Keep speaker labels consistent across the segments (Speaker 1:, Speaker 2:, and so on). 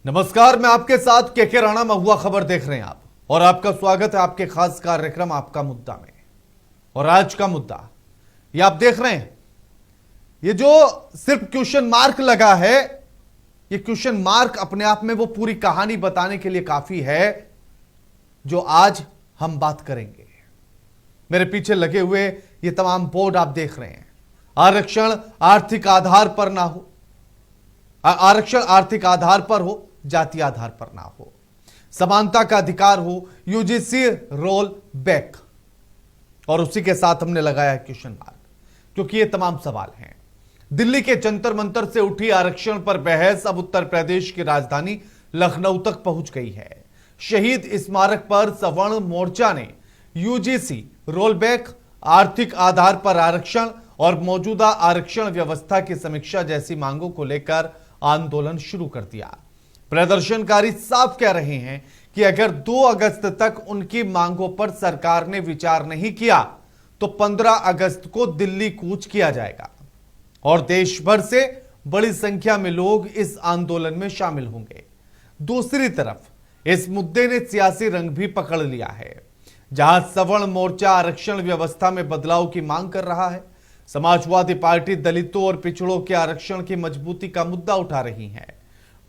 Speaker 1: नमस्कार, मैं आपके साथ के राणा। महुआ खबर देख रहे हैं आप और आपका स्वागत है आपके खास कार्यक्रम आपका मुद्दा में। और आज का मुद्दा ये आप देख रहे हैं, ये जो सिर्फ क्वेश्चन मार्क लगा है, ये क्वेश्चन मार्क अपने आप में वो पूरी कहानी बताने के लिए काफी है जो आज हम बात करेंगे। मेरे पीछे लगे हुए ये तमाम बोर्ड आप देख रहे हैं। आरक्षण आर्थिक आधार पर ना हो, आरक्षण आर्थिक आधार पर हो, जाति आधार पर ना हो, समानता का अधिकार हो, यूजीसी रोल बैक, और उसी के साथ हमने लगाया है क्वेश्चन मार्क, क्योंकि ये तमाम सवाल हैं। दिल्ली के जंतर मंतर से उठी आरक्षण पर बहस अब उत्तर प्रदेश की राजधानी लखनऊ तक पहुंच गई है। शहीद स्मारक पर सवर्ण मोर्चा ने यूजीसी रोलबैक, आर्थिक आधार पर आरक्षण और मौजूदा आरक्षण व्यवस्था की समीक्षा जैसी मांगों को लेकर आंदोलन शुरू कर दिया। प्रदर्शनकारी साफ कह रहे हैं कि अगर 2 अगस्त तक उनकी मांगों पर सरकार ने विचार नहीं किया तो 15 अगस्त को दिल्ली कूच किया जाएगा और देश भर से बड़ी संख्या में लोग इस आंदोलन में शामिल होंगे। दूसरी तरफ इस मुद्दे ने सियासी रंग भी पकड़ लिया है, जहां सवर्ण मोर्चा आरक्षण व्यवस्था में बदलाव की मांग कर रहा है। समाजवादी पार्टी दलितों और पिछड़ों के आरक्षण की मजबूती का मुद्दा उठा रही है।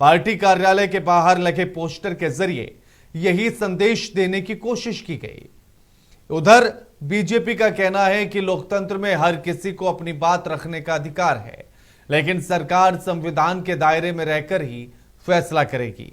Speaker 1: पार्टी कार्यालय के बाहर लगे पोस्टर के जरिए यही संदेश देने की कोशिश की गई। उधर बीजेपी का कहना है कि लोकतंत्र में हर किसी को अपनी बात रखने का अधिकार है, लेकिन सरकार संविधान के दायरे में रहकर ही फैसला करेगी।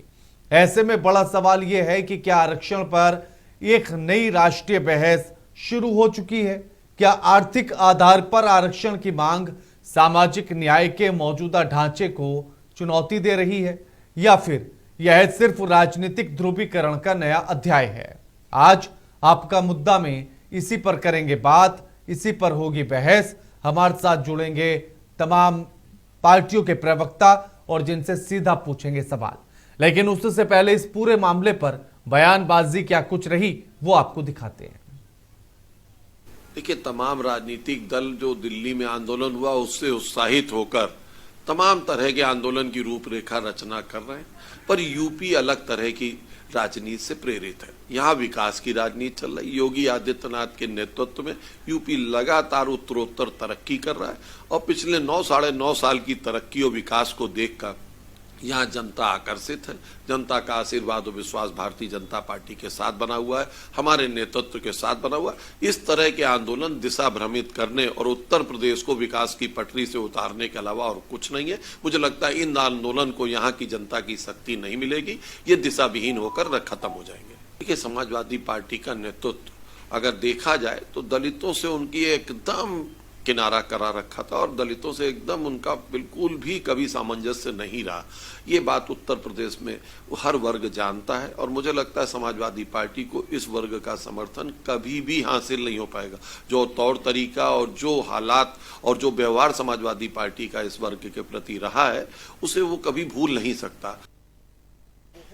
Speaker 1: ऐसे में बड़ा सवाल यह है कि क्या आरक्षण पर एक नई राष्ट्रीय बहस शुरू हो चुकी है? क्या आर्थिक आधार पर आरक्षण की मांग सामाजिक न्याय के मौजूदा ढांचे को चुनौती दे रही है, या फिर यह सिर्फ राजनीतिक ध्रुवीकरण का नया अध्याय है? आज आपका मुद्दा में इसी पर करेंगे बात, इसी पर होगी बहस। हमारे साथ जुड़ेंगे तमाम पार्टियों के प्रवक्ता और जिनसे सीधा पूछेंगे सवाल। लेकिन उससे पहले इस पूरे मामले पर बयानबाजी क्या कुछ रही वो आपको दिखाते हैं।
Speaker 2: देखिए, तमाम राजनीतिक दल जो दिल्ली में आंदोलन हुआ उससे उत्साहित होकर तमाम तरह के आंदोलन की रूपरेखा रचना कर रहे हैं, पर यूपी अलग तरह की राजनीति से प्रेरित है। यहाँ विकास की राजनीति चल रही। योगी आदित्यनाथ के नेतृत्व में यूपी लगातार उत्तरोत्तर तरक्की कर रहा है और पिछले 9-9.5 साल की तरक्की और विकास को देखकर यहाँ जनता आकर्षित है। जनता का आशीर्वाद और विश्वास भारतीय जनता पार्टी के साथ बना हुआ है, हमारे नेतृत्व के साथ बना हुआ है। इस तरह के आंदोलन दिशा भ्रमित करने और उत्तर प्रदेश को विकास की पटरी से उतारने के अलावा और कुछ नहीं है। मुझे लगता है इन आंदोलन को यहाँ की जनता की शक्ति नहीं मिलेगी, ये दिशा विहीन होकर खत्म हो जाएंगे। देखिए, समाजवादी पार्टी का नेतृत्व अगर देखा जाए तो दलितों से उनकी एकदम किनारा करा रखा था और दलितों से एकदम उनका बिल्कुल भी कभी सामंजस्य नहीं रहा। ये बात उत्तर प्रदेश में हर वर्ग जानता है और मुझे लगता है समाजवादी पार्टी को इस वर्ग का समर्थन कभी भी हासिल नहीं हो पाएगा। जो तौर तरीका और जो हालात और जो व्यवहार समाजवादी पार्टी का इस वर्ग के प्रति रहा है उसे वो कभी भूल नहीं सकता।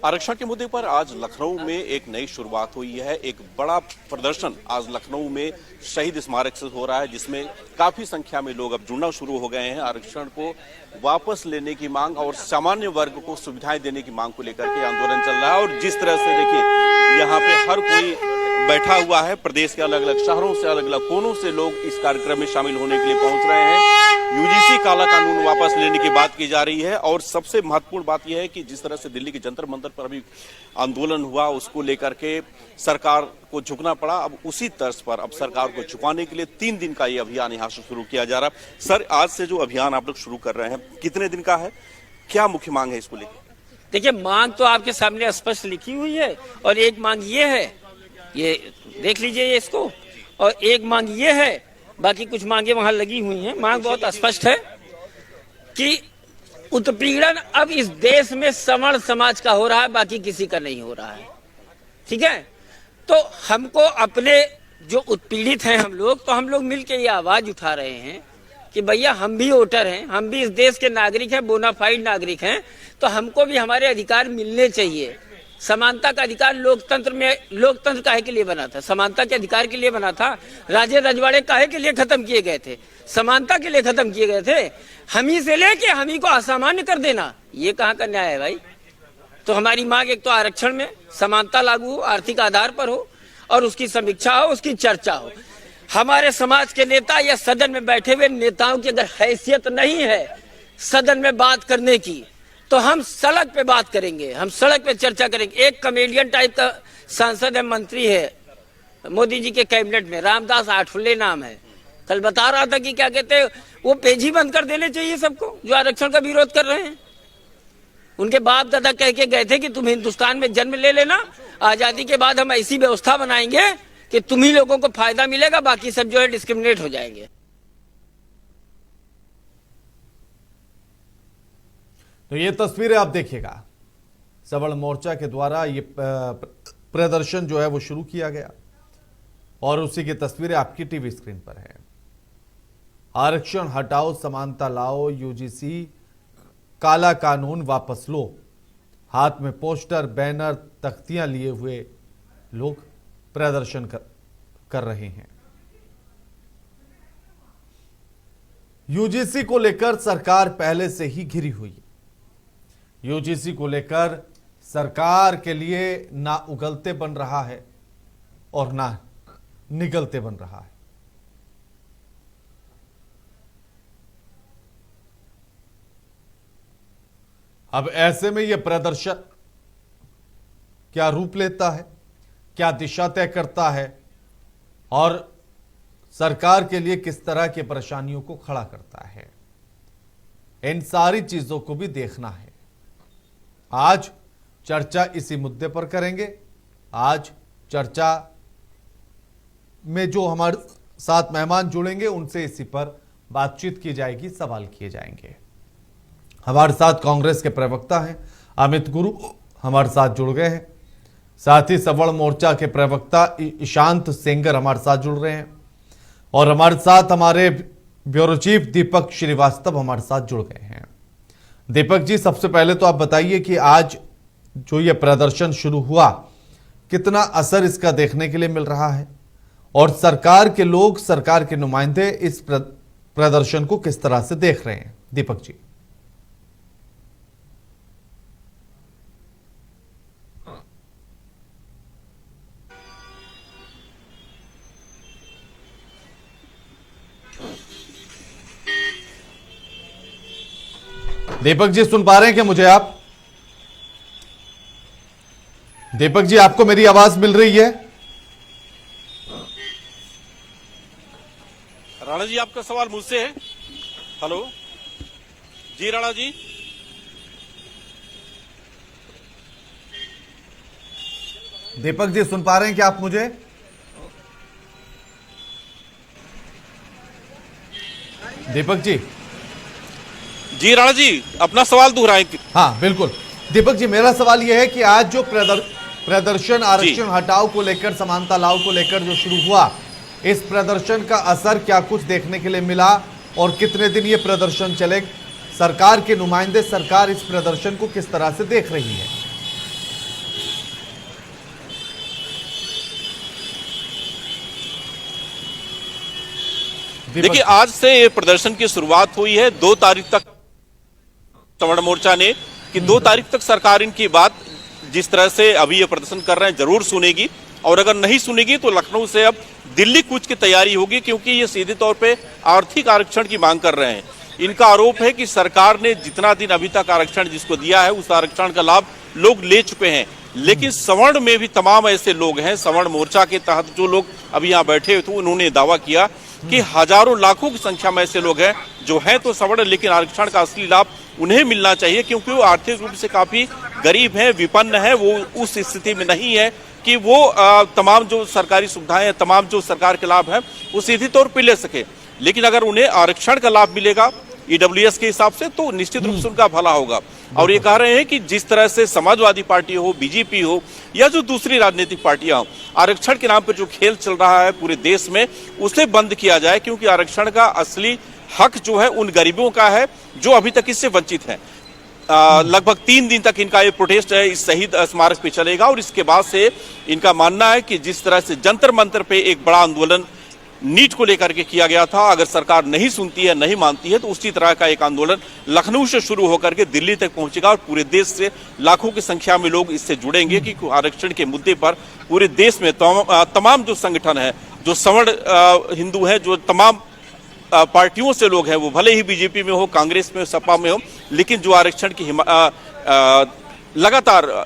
Speaker 3: आरक्षण के मुद्दे पर आज लखनऊ में एक नई शुरुआत हुई है। एक बड़ा प्रदर्शन आज लखनऊ में शहीद स्मारक से हो रहा है, जिसमें काफी संख्या में लोग अब जुड़ना शुरू हो गए हैं। आरक्षण को वापस लेने की मांग और सामान्य वर्ग को सुविधाएं देने की मांग को लेकर के आंदोलन चल रहा है। और जिस तरह से देखिए यहाँ पे हर कोई बैठा हुआ है, प्रदेश के अलग अलग शहरों से, अलग अलग कोनों से लोग इस कार्यक्रम में शामिल होने के लिए पहुंच रहे हैं। यूजीसी काला कानून वापस लेने की बात की जा रही है और सबसे महत्वपूर्ण बात यह है कि जिस तरह से दिल्ली के जंतर मंतर पर अभी आंदोलन हुआ उसको लेकर के सरकार को झुकना पड़ा, अब उसी तर्ज पर अब सरकार को झुकाने के लिए 3 दिन का ये अभियान यहाँ से शुरू किया जा रहा है। सर, आज से जो अभियान आप लोग शुरू कर रहे हैं कितने दिन का है, क्या मुख्य मांग है इसको लेकर?
Speaker 4: देखिए, मांग तो आपके सामने स्पष्ट लिखी हुई है और एक मांग ये है, ये देख लीजिए इसको, और एक मांग ये है, बाकी कुछ मांगे वहां लगी हुई हैं। मांग बहुत स्पष्ट है कि उत्पीड़न अब इस देश में सवर्ण समाज का हो रहा है, बाकी किसी का नहीं हो रहा है। ठीक है, तो हमको अपने जो उत्पीड़ित हैं हम लोग मिलकर ये आवाज उठा रहे हैं कि भैया हम भी वोटर हैं, हम भी इस देश के नागरिक हैं, बोनाफाइड नागरिक हैं, तो हमको भी हमारे अधिकार मिलने चाहिए। समानता का अधिकार लोकतंत्र काहे के लिए बना था? समानता के अधिकार के लिए बना था। राजे रजवाड़े काहे के लिए खत्म किए गए थे? समानता के लिए खत्म किए गए थे। हम ही से लेके हम ही को असामान्य कर देना, ये कहाँ का न्याय है भाई? तो हमारी मांग एक तो आरक्षण में समानता लागू हो, आर्थिक आधार पर हो, और उसकी समीक्षा हो, उसकी चर्चा हो। हमारे समाज के नेता या सदन में बैठे हुए नेताओं की अगर हैसियत नहीं है सदन में बात करने की, तो हम सड़क पे बात करेंगे, हम सड़क पे चर्चा करेंगे। एक कॉमेडियन टाइप का सांसद है, मंत्री है मोदी जी के कैबिनेट में, रामदास आठवले नाम है, कल बता रहा था कि क्या कहते हैं, वो पेज ही बंद कर देने चाहिए सबको जो आरक्षण का विरोध कर रहे हैं। उनके बाप दादा कह के गए थे कि तुम हिंदुस्तान में जन्म ले लेना, आजादी के बाद हम ऐसी व्यवस्था बनाएंगे कि तुम ही लोगों को फायदा मिलेगा, बाकी सब जो है डिस्क्रिमिनेट हो जाएंगे।
Speaker 1: तो ये तस्वीरें आप देखिएगा, सबल मोर्चा के द्वारा ये प्रदर्शन जो है वो शुरू किया गया और उसी की तस्वीरें आपकी टीवी स्क्रीन पर है। आरक्षण हटाओ, समानता लाओ, यूजीसी काला कानून वापस लो, हाथ में पोस्टर, बैनर, तख्तियां लिए हुए लोग प्रदर्शन कर रहे हैं। यूजीसी को लेकर सरकार पहले से ही घिरी हुई है। यूजीसी को लेकर सरकार के लिए ना उगलते बन रहा है और ना निगलते बन रहा है। अब ऐसे में यह प्रदर्शन क्या रूप लेता है, क्या दिशा तय करता है और सरकार के लिए किस तरह की परेशानियों को खड़ा करता है, इन सारी चीजों को भी देखना है। आज चर्चा इसी मुद्दे पर करेंगे। आज चर्चा में जो हमारे साथ मेहमान जुड़ेंगे उनसे इसी पर बातचीत की जाएगी, सवाल किए जाएंगे। हमारे साथ कांग्रेस के प्रवक्ता हैं अमित गुरु हमारे साथ जुड़ गए हैं, साथ ही सबल मोर्चा के प्रवक्ता ईशांत सेंगर हमारे साथ जुड़ रहे हैं और हमारे साथ हमारे ब्यूरो चीफ दीपक श्रीवास्तव हमारे साथ जुड़ गए हैं। दीपक जी, सबसे पहले तो आप बताइए कि आज जो ये प्रदर्शन शुरू हुआ, कितना असर इसका देखने के लिए मिल रहा है और सरकार के लोग, सरकार के नुमाइंदे इस प्रदर्शन को किस तरह से देख रहे हैं? दीपक जी। दीपक जी सुन पा रहे हैं क्या मुझे आप? दीपक जी, आपको मेरी आवाज मिल रही है?
Speaker 3: राणा जी, आपका सवाल मुझसे है? हेलो जी राणा जी।
Speaker 1: दीपक जी सुन पा रहे हैं क्या आप मुझे? दीपक जी।
Speaker 3: जी राणा जी, अपना सवाल दोहराएं।
Speaker 1: हाँ बिल्कुल दीपक जी, मेरा सवाल यह है कि आज जो प्रदर्शन आरक्षण हटाओ को लेकर, समानता लाओ को लेकर जो शुरू हुआ, इस प्रदर्शन का असर क्या कुछ देखने के लिए मिला और कितने दिन ये प्रदर्शन चले? सरकार के नुमाइंदे, सरकार इस प्रदर्शन को किस तरह से देख रही है?
Speaker 3: देखिए, आज से ये प्रदर्शन की शुरुआत हुई है। 2 तारीख तक सबल मोर्चा ने कि 2 तारीख तक सरकार इनकी बात जिस तरह से अभी ये प्रदर्शन कर रहे हैं जरूर सुनेगी, और अगर नहीं सुनेगी तो लखनऊ से अब दिल्ली कूच की तैयारी होगी, क्योंकि ये सीधे तौर पे आर्थिक आरक्षण की मांग कर रहे हैं। इनका आरोप है कि सरकार ने जितना दिन अभी तक आरक्षण जिसको दिया है उस आरक्षण का लाभ लोग ले चुके हैं, लेकिन सवर्ण में भी तमाम ऐसे लोग हैं। सवर्ण मोर्चा के तहत जो लोग अभी यहाँ बैठे हुए थे उन्होंने दावा किया कि हजारों लाखों की संख्या में ऐसे लोग हैं जो हैं तो सवर्ण, लेकिन आरक्षण का असली लाभ उन्हें मिलना चाहिए, क्योंकि वो आर्थिक रूप से काफी गरीब हैं, विपन्न है। वो उस स्थिति में नहीं है कि वो तमाम जो सरकारी सुविधाएं हैं, तमाम जो सरकार के लाभ हैं वो सीधे तौर पर ले सके। लेकिन अगर उन्हें आरक्षण का लाभ मिलेगा ईडब्ल्यूएस के हिसाब से तो निश्चित रूप से उनका भला होगा। और ये कह रहे हैं कि जिस तरह से समाजवादी पार्टी हो, बीजेपी हो या जो दूसरी राजनीतिक पार्टियां हो, आरक्षण के नाम पर जो खेल चल रहा है पूरे देश में उसे बंद किया जाए, क्योंकि आरक्षण का असली हक जो है उन गरीबों का है जो अभी तक इससे वंचित हैं। लगभग 3 दिन तक इनका ये प्रोटेस्ट है इस शहीद स्मारक पे चलेगा और इसके बाद से इनका मानना है कि जिस तरह से जंतर मंतर पे एक बड़ा आंदोलन नीट को लेकर के किया गया था। अगर सरकार नहीं सुनती है, नहीं मानती है, तो उसी तरह का एक आंदोलन लखनऊ से शुरू होकर के दिल्ली तक पहुंचेगा और पूरे देश से लाखों की संख्या में लोग इससे जुड़ेंगे कि आरक्षण के मुद्दे पर पूरे देश में तमाम जो संगठन है, जो सवर्ण हिंदू है, जो तमाम पार्टियों से लोग हैं, वो भले ही बीजेपी में हो, कांग्रेस में, सपा में हो, लेकिन जो आरक्षण की लगातार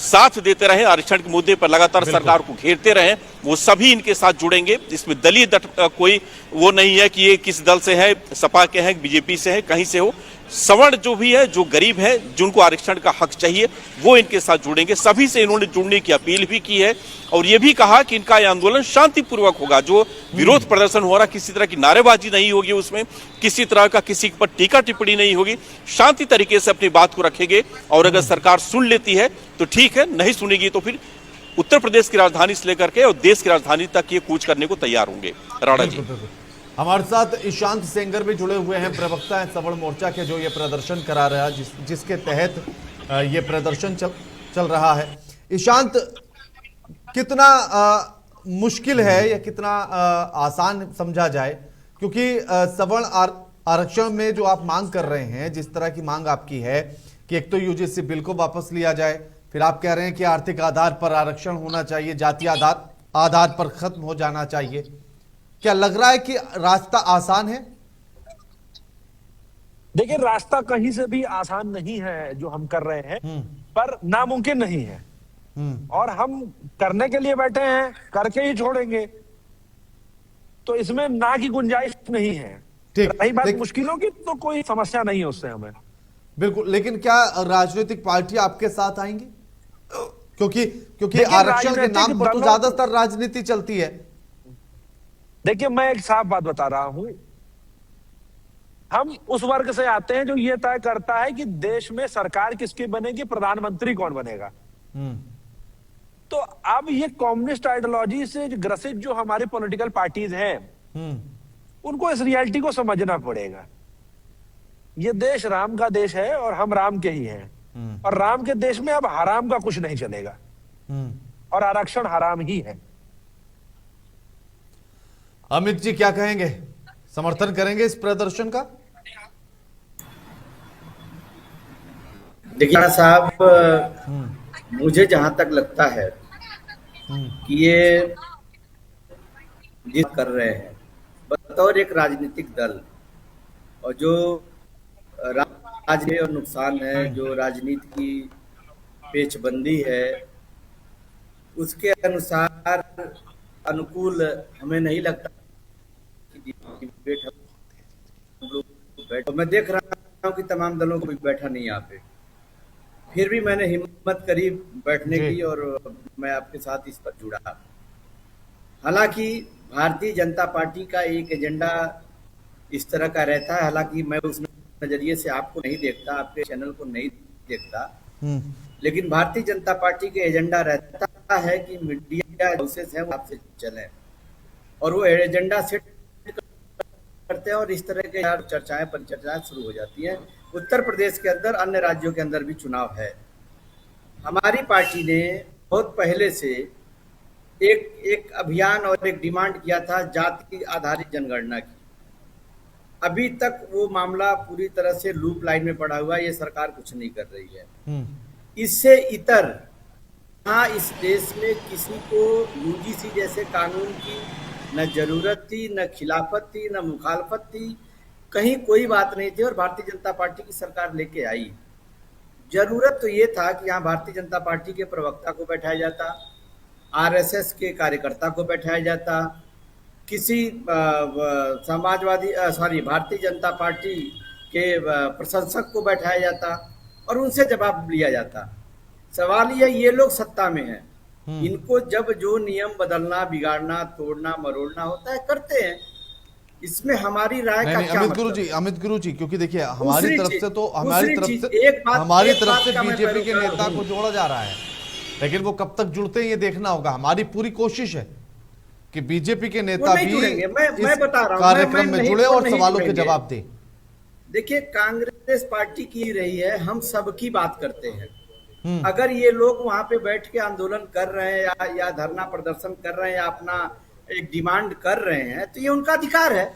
Speaker 3: साथ देते रहे, आरक्षण के मुद्दे पर लगातार सरकार को घेरते रहे, वो सभी इनके साथ जुड़ेंगे। इसमें दलीय कोई वो नहीं है कि ये किस दल से है, सपा के हैं, बीजेपी से है, कहीं से हो। सवर्ण जो भी है, जो गरीब है, जिनको आरक्षण का हक चाहिए, वो इनके साथ जुड़ेंगे। सभी से इन्होंने जुड़ने की अपील भी की है और ये भी कहा कि इनका ये आंदोलन शांतिपूर्वक होगा। जो विरोध प्रदर्शन हो रहा, किसी तरह की नारेबाजी नहीं होगी, उसमें किसी तरह का किसी पर टीका टिप्पणी नहीं होगी, शांति तरीके से अपनी बात को रखेंगे। और अगर सरकार सुन लेती है तो ठीक है, नहीं सुनेगी तो फिर उत्तर प्रदेश की राजधानी से लेकर के और देश की राजधानी तक ये कूच करने को तैयार होंगे। राणा जी,
Speaker 1: हमारे साथ ईशांत सेंगर भी जुड़े हुए हैं, प्रवक्ता हैं सवर्ण मोर्चा के, जो ये प्रदर्शन करा रहा है, जिसके तहत ये प्रदर्शन चल रहा है। ईशांत, कितना मुश्किल है या कितना आसान समझा जाए, क्योंकि सवर्ण आरक्षण में जो आप मांग कर रहे हैं, जिस तरह की मांग आपकी है कि एक तो यूजीसी बिल को वापस लिया जाए, फिर आप कह रहे हैं कि आर्थिक आधार पर आरक्षण होना चाहिए, जातीय आधार पर खत्म हो जाना चाहिए, क्या लग रहा है कि रास्ता आसान है?
Speaker 5: देखिए, रास्ता कहीं से भी आसान नहीं है जो हम कर रहे हैं, पर नामुमकिन नहीं है। और हम करने के लिए बैठे हैं, करके ही छोड़ेंगे, तो इसमें ना की गुंजाइश नहीं है। रही बात मुश्किलों की, तो कोई समस्या नहीं है उससे हमें।
Speaker 1: बिल्कुल, लेकिन क्या राजनीतिक पार्टी आपके साथ आएंगी? क्योंकि आरक्षण के नाम पर तो ज्यादातर राजनीति चलती है।
Speaker 5: देखिए, मैं एक साफ बात बता रहा हूं, हम उस वर्ग से आते हैं जो ये तय करता है कि देश में सरकार किसकी बनेगी, प्रधानमंत्री कौन बनेगा। तो अब ये कम्युनिस्ट आइडियोलॉजी से ग्रसित जो हमारे पॉलिटिकल पार्टीज हैं, उनको इस रियलिटी को समझना पड़ेगा। ये देश राम का देश है और हम राम के ही हैं, और राम के देश में अब हराम का कुछ नहीं चलेगा, और आरक्षण हराम ही है।
Speaker 1: अमित जी क्या कहेंगे, समर्थन करेंगे इस प्रदर्शन का?
Speaker 6: देखिए साहब, मुझे जहां तक लगता है कि ये जिस कर रहे हैं बतौर एक राजनीतिक दल, और जो राज्य और नुकसान है, जो राजनीति की पेचबंदी है, उसके अनुसार अनुकूल हमें नहीं लगता कि डिबेट हम लोग बैठे। मैं देख रहा हूँ कि तमाम दलों को भी बैठा नहीं यहाँ पे, फिर भी मैंने हिम्मत करी बैठने की और मैं आपके साथ इस पर जुड़ा। हालांकि भारतीय जनता पार्टी का एक एजेंडा इस तरह का रहता है, हालांकि मैं उस नजरिए से आपको नहीं देखता, आपके चैनल को नहीं देखता, लेकिन भारतीय जनता पार्टी के एजेंडा रहता है कि मीडिया हाउसेस हैं वो आपसे चलें, और वो एजेंडा सेट करते हैं और इस तरह के चर्चाएं परिचर्चाएं शुरू हो जाती हैं। उत्तर प्रदेश के अंदर, अन्य राज्यों के अंदर भी चुनाव है। हमारी पार्टी ने बहुत पहले से एक अभियान और एक डिमांड किया था जाति आधारित जनगणना की। अभी तक वो मामला पूरी तरह से लूप लाइन में पड़ा हुआ है, ये सरकार कुछ नहीं कर रही है। इससे इतर हाँ, इस देश में किसी को यूजीसी जैसे कानून की न जरूरत थी, न खिलाफत थी, न मुखालफत थी, कहीं कोई बात नहीं थी, और भारतीय जनता पार्टी की सरकार लेके आई। जरूरत तो ये था कि यहाँ भारतीय जनता पार्टी के प्रवक्ता को बैठाया जाता, आरएसएस के कार्यकर्ता को बैठाया जाता, किसी भारतीय जनता पार्टी के प्रशंसक को बैठाया जाता और उनसे जवाब लिया जाता। सवाल ये लोग सत्ता में हैं, इनको जब जो नियम बदलना, बिगाड़ना, तोड़ना, मरोड़ना होता है करते हैं। इसमें हमारी राय का क्या मतलब?
Speaker 1: अमित गुरु जी, क्योंकि देखिए हमारी तरफ से बीजेपी के नेता को जोड़ा जा रहा है, लेकिन वो कब तक जुड़ते हैं ये देखना होगा। हमारी पूरी कोशिश है कि बीजेपी के नेता भी
Speaker 6: मैं बता रहा हूं,
Speaker 1: कार्यक्रम में जुड़े और सवालों के जवाब दें।
Speaker 6: देखिए, कांग्रेस पार्टी की रही है, हम सबकी बात करते हैं। अगर ये लोग वहां पे बैठ के आंदोलन कर रहे हैं या धरना प्रदर्शन कर रहे हैं या अपना एक डिमांड कर रहे हैं तो ये उनका अधिकार है।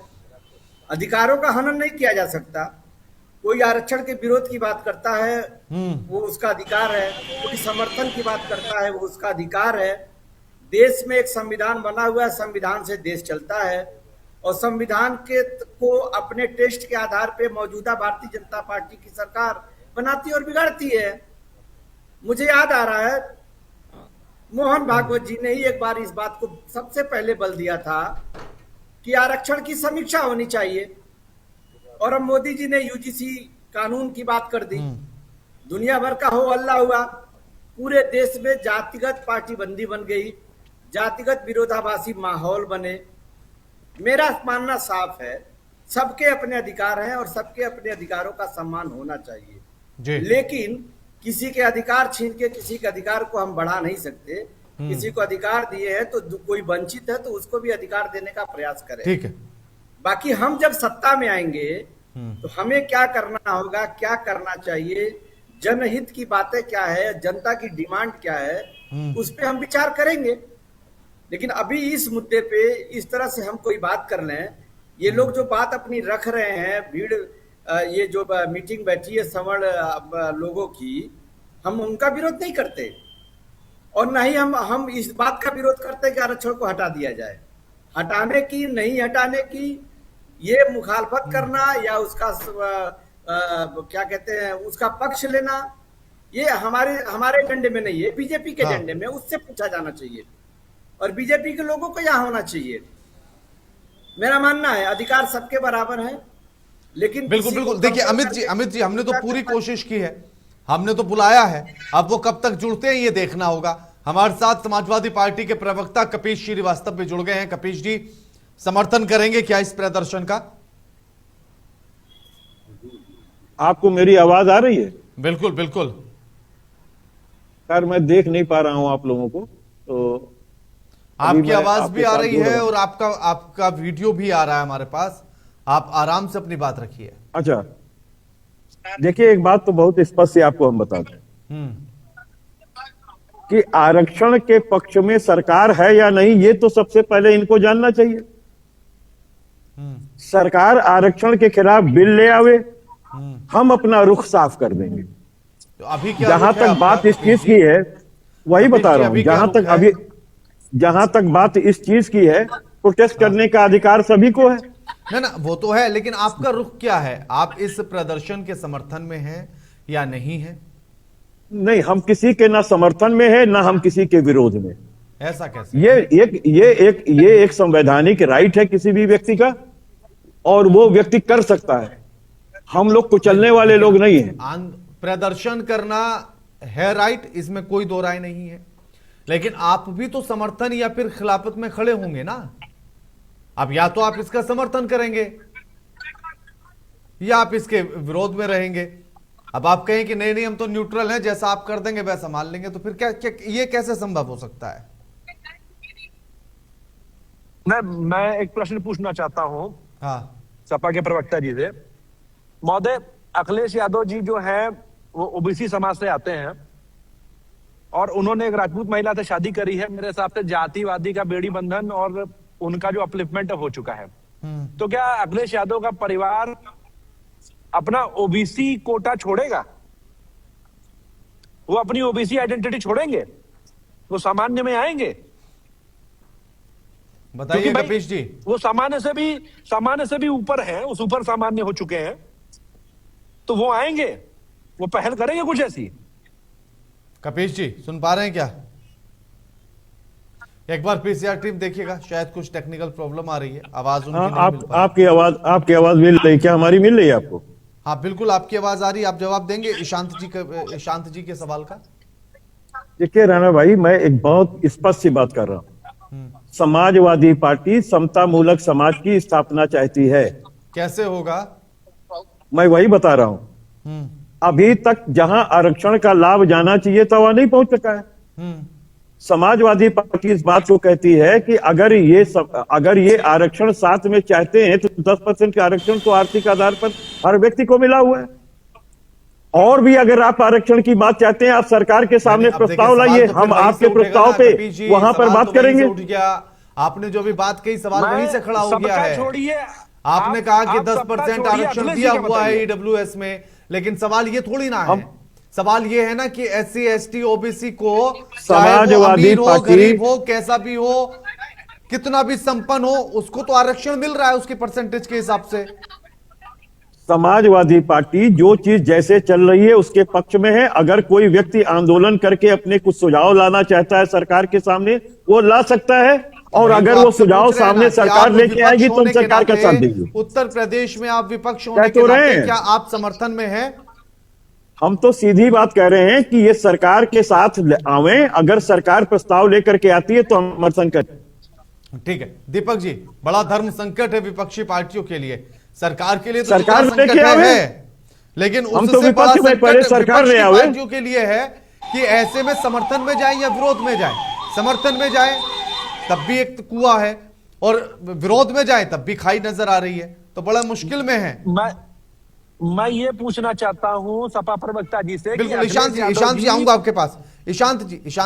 Speaker 6: अधिकारों का हनन नहीं किया जा सकता। कोई आरक्षण के विरोध की बात करता है वो उसका अधिकार है, कोई समर्थन की बात करता है वो उसका अधिकार है। देश में एक संविधान बना हुआ है, संविधान से देश चलता है और संविधान के को अपने टेस्ट के आधार पे मौजूदा भारतीय जनता पार्टी की सरकार बनाती और बिगाड़ती है। मुझे याद आ रहा है मोहन भागवत जी ने ही एक बार इस बात को सबसे पहले बल दिया था कि आरक्षण की समीक्षा होनी चाहिए, और अब मोदी जी ने यूजीसी कानून की बात कर दी। दुनिया भर का हो हल्ला हुआ, पूरे देश में जातिगत पार्टीबंदी बन गई, जातिगत विरोधाभासी माहौल बने। मेरा मानना साफ है, सबके अपने अधिकार हैं और सबके अपने अधिकारों का सम्मान होना चाहिए, लेकिन किसी के अधिकार छीन के किसी के अधिकार को हम बढ़ा नहीं सकते। किसी को अधिकार दिए हैं तो कोई वंचित है तो उसको भी अधिकार देने का प्रयास करें।
Speaker 1: ठीक है।
Speaker 6: बाकी हम जब सत्ता में आएंगे तो हमें क्या करना होगा, क्या करना चाहिए, जनहित की बातें क्या है, जनता की डिमांड क्या है, उस पे हम विचार करेंगे। लेकिन अभी इस मुद्दे पे इस तरह से हम कोई बात कर लें, ये लोग जो बात अपनी रख रहे हैं, भीड़ ये जो मीटिंग बैठी है सवर्ण लोगों की, हम उनका विरोध नहीं करते और न ही हम इस बात का विरोध करते कि आरक्षण को हटा दिया जाए। हटाने की नहीं हटाने की, ये मुखालफत करना या उसका क्या कहते हैं उसका पक्ष लेना, ये हमारे एजेंडे में नहीं है, बीजेपी के एजेंडे में। उससे पूछा जाना चाहिए और बीजेपी के लोगों को यहाँ होना चाहिए। मेरा मानना है अधिकार सबके बराबर है, लेकिन
Speaker 1: बिल्कुल बिल्कुल। देखिए अमित जी हमने तो पूरी कोशिश की है, हमने तो बुलाया है, अब वो कब तक जुड़ते हैं ये देखना होगा। हमारे साथ समाजवादी पार्टी के प्रवक्ता कपीश श्रीवास्तव भी जुड़ गए हैं। कपीश जी, समर्थन करेंगे क्या इस प्रदर्शन का?
Speaker 7: आपको मेरी आवाज आ रही है?
Speaker 1: बिल्कुल बिल्कुल।
Speaker 7: यार मैं देख नहीं पा रहा हूं आप लोगों को, तो
Speaker 1: आपकी आवाज भी आ रही है और आपका वीडियो भी आ रहा है हमारे पास। आप आराम से अपनी बात रखिए।
Speaker 7: अच्छा, देखिए एक बात तो बहुत स्पष्ट से आपको हम बता दें कि आरक्षण के पक्ष में सरकार है या नहीं, ये तो सबसे पहले इनको जानना चाहिए। सरकार आरक्षण के खिलाफ बिल ले आवे, हम अपना रुख साफ कर देंगे।
Speaker 1: तो अभी क्या
Speaker 7: जहां तक बात इस चीज की है, वही बता रहा हूं, जहां तक बात इस चीज की है, प्रोटेस्ट करने का अधिकार सभी को है
Speaker 1: ना, वो तो है, लेकिन आपका रुख क्या है? आप इस प्रदर्शन के समर्थन में हैं या नहीं है?
Speaker 7: नहीं, हम किसी के ना समर्थन में है ना हम किसी के विरोध में।
Speaker 1: ऐसा कैसे?
Speaker 7: ये एक संवैधानिक राइट है किसी भी व्यक्ति का, और वो व्यक्ति कर सकता है। हम लोग कुचलने वाले लोग नहीं हैं।
Speaker 1: प्रदर्शन करना है राइट, इसमें कोई दो राय नहीं है, लेकिन आप भी तो समर्थन या फिर खिलाफत में खड़े होंगे ना। अब या तो आप इसका समर्थन करेंगे या आप इसके विरोध में रहेंगे। अब आप कहें कि नहीं हम तो न्यूट्रल हैं, जैसा आप कर देंगे वैसा मान लेंगे, तो फिर क्या ये कैसे संभव हो सकता है?
Speaker 5: मैं एक प्रश्न पूछना चाहता हूं सपा के प्रवक्ता जी से। महोदय, अखिलेश यादव जी जो है वो ओबीसी समाज से आते हैं और उन्होंने एक राजपूत महिला से शादी करी है। मेरे हिसाब से जातिवादी का बेड़ी बंधन और उनका जो अपलिफ्टमेंट हो चुका है। तो क्या अखिलेश यादव का परिवार अपना ओबीसी कोटा छोड़ेगा? वो अपनी ओबीसी आइडेंटिटी छोड़ेंगे? वो सामान्य में आएंगे?
Speaker 1: बताइए कपीश जी।
Speaker 5: वो सामान्य से भी ऊपर हैं, उस ऊपर सामान्य हो चुके हैं, तो वो आएंगे, वो पहल करेंगे कुछ ऐसी?
Speaker 1: कपीश जी सुन पा रहे हैं क्या? एक बार पीसीआर टीम देखिएगा, शायद कुछ टेक्निकल प्रॉब्लम आ रही है, आवाज उनकी नहीं मिल पा रही।
Speaker 7: आपकी आवाज मिल रही, क्या हमारी मिल रही है आपको?
Speaker 1: हाँ बिल्कुल आपकी आवाज आ रही है। आप जवाब देंगे ईशांत जी के सवाल का?
Speaker 7: देखिए राणा भाई, मैं एक बहुत स्पष्ट सी बात कर रहा हूं। समाजवादी पार्टी समता मूलक समाज की स्थापना चाहती है।
Speaker 1: कैसे होगा?
Speaker 7: मैं वही बता रहा हूं। अभी तक जहां आरक्षण का लाभ जाना चाहिए था वहां नहीं पहुंच सका है। समाजवादी पार्टी इस बात को कहती है कि अगर ये आरक्षण साथ में चाहते हैं तो 10% के आरक्षण तो आर्थिक आधार पर हर व्यक्ति को मिला हुआ है। और भी अगर आप आरक्षण की बात चाहते हैं, आप सरकार के सामने प्रस्ताव लाइए, हम आपके प्रस्ताव पे वहां पर बात करेंगे।
Speaker 1: आपने जो भी बात कही सवाल
Speaker 5: मैं
Speaker 1: वहीं से खड़ा हो गया
Speaker 5: सबका
Speaker 1: है।
Speaker 5: छोड़िए,
Speaker 1: आपने कहा कि
Speaker 5: आप
Speaker 1: 10%
Speaker 5: सबका छोड़िए,
Speaker 1: आरक्षण
Speaker 5: अखिलेश
Speaker 1: दिया
Speaker 5: जी का
Speaker 1: हुआ है
Speaker 5: बताइए।
Speaker 1: ईडब्ल्यूएस में, लेकिन सवाल ये थोड़ी ना है। सवाल ये है ना कि SC ST OBC को चाहे वो
Speaker 7: समाजवादी
Speaker 1: अमीर हो
Speaker 7: पार्टी,
Speaker 1: गरीब हो कैसा भी हो कितना भी संपन्न हो उसको तो आरक्षण मिल रहा है उसकी परसेंटेज के हिसाब से।
Speaker 7: समाजवादी पार्टी जो चीज जैसे चल रही है उसके पक्ष में है। अगर कोई व्यक्ति आंदोलन करके अपने कुछ सुझाव लाना चाहता है सरकार के सामने वो ला सकता है, और
Speaker 1: नहीं,
Speaker 7: अगर
Speaker 1: तो
Speaker 7: वो
Speaker 1: आपसे
Speaker 7: सुझाव
Speaker 1: पूछ रहे हैं
Speaker 7: सामने
Speaker 1: ना कि
Speaker 7: सरकार
Speaker 1: आप
Speaker 7: लेके
Speaker 1: विपक्ष
Speaker 7: आएगी तो हम
Speaker 1: होने के
Speaker 7: सरकार का
Speaker 1: नाते
Speaker 7: साथ देंगे।
Speaker 1: उत्तर प्रदेश में आप विपक्ष होने
Speaker 7: कह
Speaker 1: के
Speaker 7: तो रहे
Speaker 1: नाते
Speaker 7: हैं।
Speaker 1: क्या आप समर्थन में हैं?
Speaker 7: हम तो सीधी बात कह रहे हैं कि ये सरकार के साथ आवे, अगर सरकार प्रस्ताव लेकर के आती है तो हम समर्थन करते।
Speaker 1: ठीक है दीपक जी, बड़ा धर्म संकट है विपक्षी पार्टियों के लिए, सरकार के लिए तो
Speaker 7: सरकार
Speaker 1: जितना
Speaker 7: लेके
Speaker 1: संकट
Speaker 7: आवे।
Speaker 1: है, लेकिन
Speaker 7: हम तो
Speaker 1: उससे बड़ा
Speaker 7: विपक्ष में पहले
Speaker 1: संकट
Speaker 7: सरकार ले
Speaker 1: विपक्षी
Speaker 7: आवे।
Speaker 1: पार्टियों के लिए है कि ऐसे में समर्थन में जाए या विरोध में जाए। समर्थन में जाए तब भी एक कुआं है और विरोध में जाए तब भी खाई नजर आ रही है, तो बड़ा मुश्किल में है।
Speaker 5: मैं ये पूछना चाहता हूं सपा प्रवक्ता जी से।
Speaker 1: बिल्कुल ईशांत जी आऊंगा आपके पास। ईशांत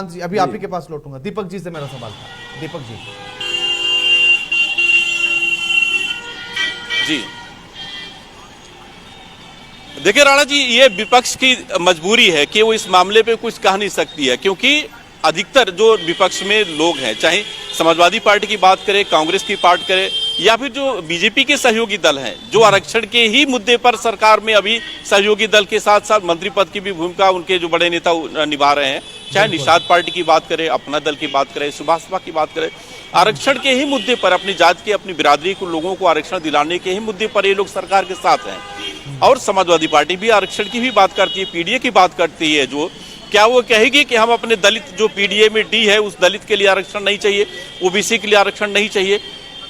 Speaker 1: जी अभी आप ही के पास लौटूंगा। दीपक जी से मेरा सवाल था। दीपक जी
Speaker 3: जी देखिए राणा जी, ये विपक्ष की मजबूरी है कि वो इस मामले पे कुछ कह नहीं सकती है, क्योंकि अधिकतर जो विपक्ष में लोग हैं, चाहे समाजवादी पार्टी की बात करें, कांग्रेस की बात करें या फिर जो बीजेपी के सहयोगी दल हैं, जो आरक्षण के ही मुद्दे पर सरकार में अभी सहयोगी दल के साथ साथ मंत्री पद की भी भूमिका उनके जो बड़े नेता निभा रहे हैं, चाहे निषाद पार्टी की बात करें, अपना दल की बात करें, सुभाषपा की बात करें, आरक्षण के ही मुद्दे पर अपनी जाति के अपनी बिरादरी को लोगों को आरक्षण दिलाने के ही मुद्दे पर ये लोग सरकार के साथ हैं। और समाजवादी पार्टी भी आरक्षण की भी बात करती है, पीडीए की बात करती है। जो क्या वो कहेगी कि हम अपने दलित जो पीडीए में डी है उस दलित के लिए आरक्षण नहीं चाहिए, ओबीसी के लिए आरक्षण नहीं चाहिए?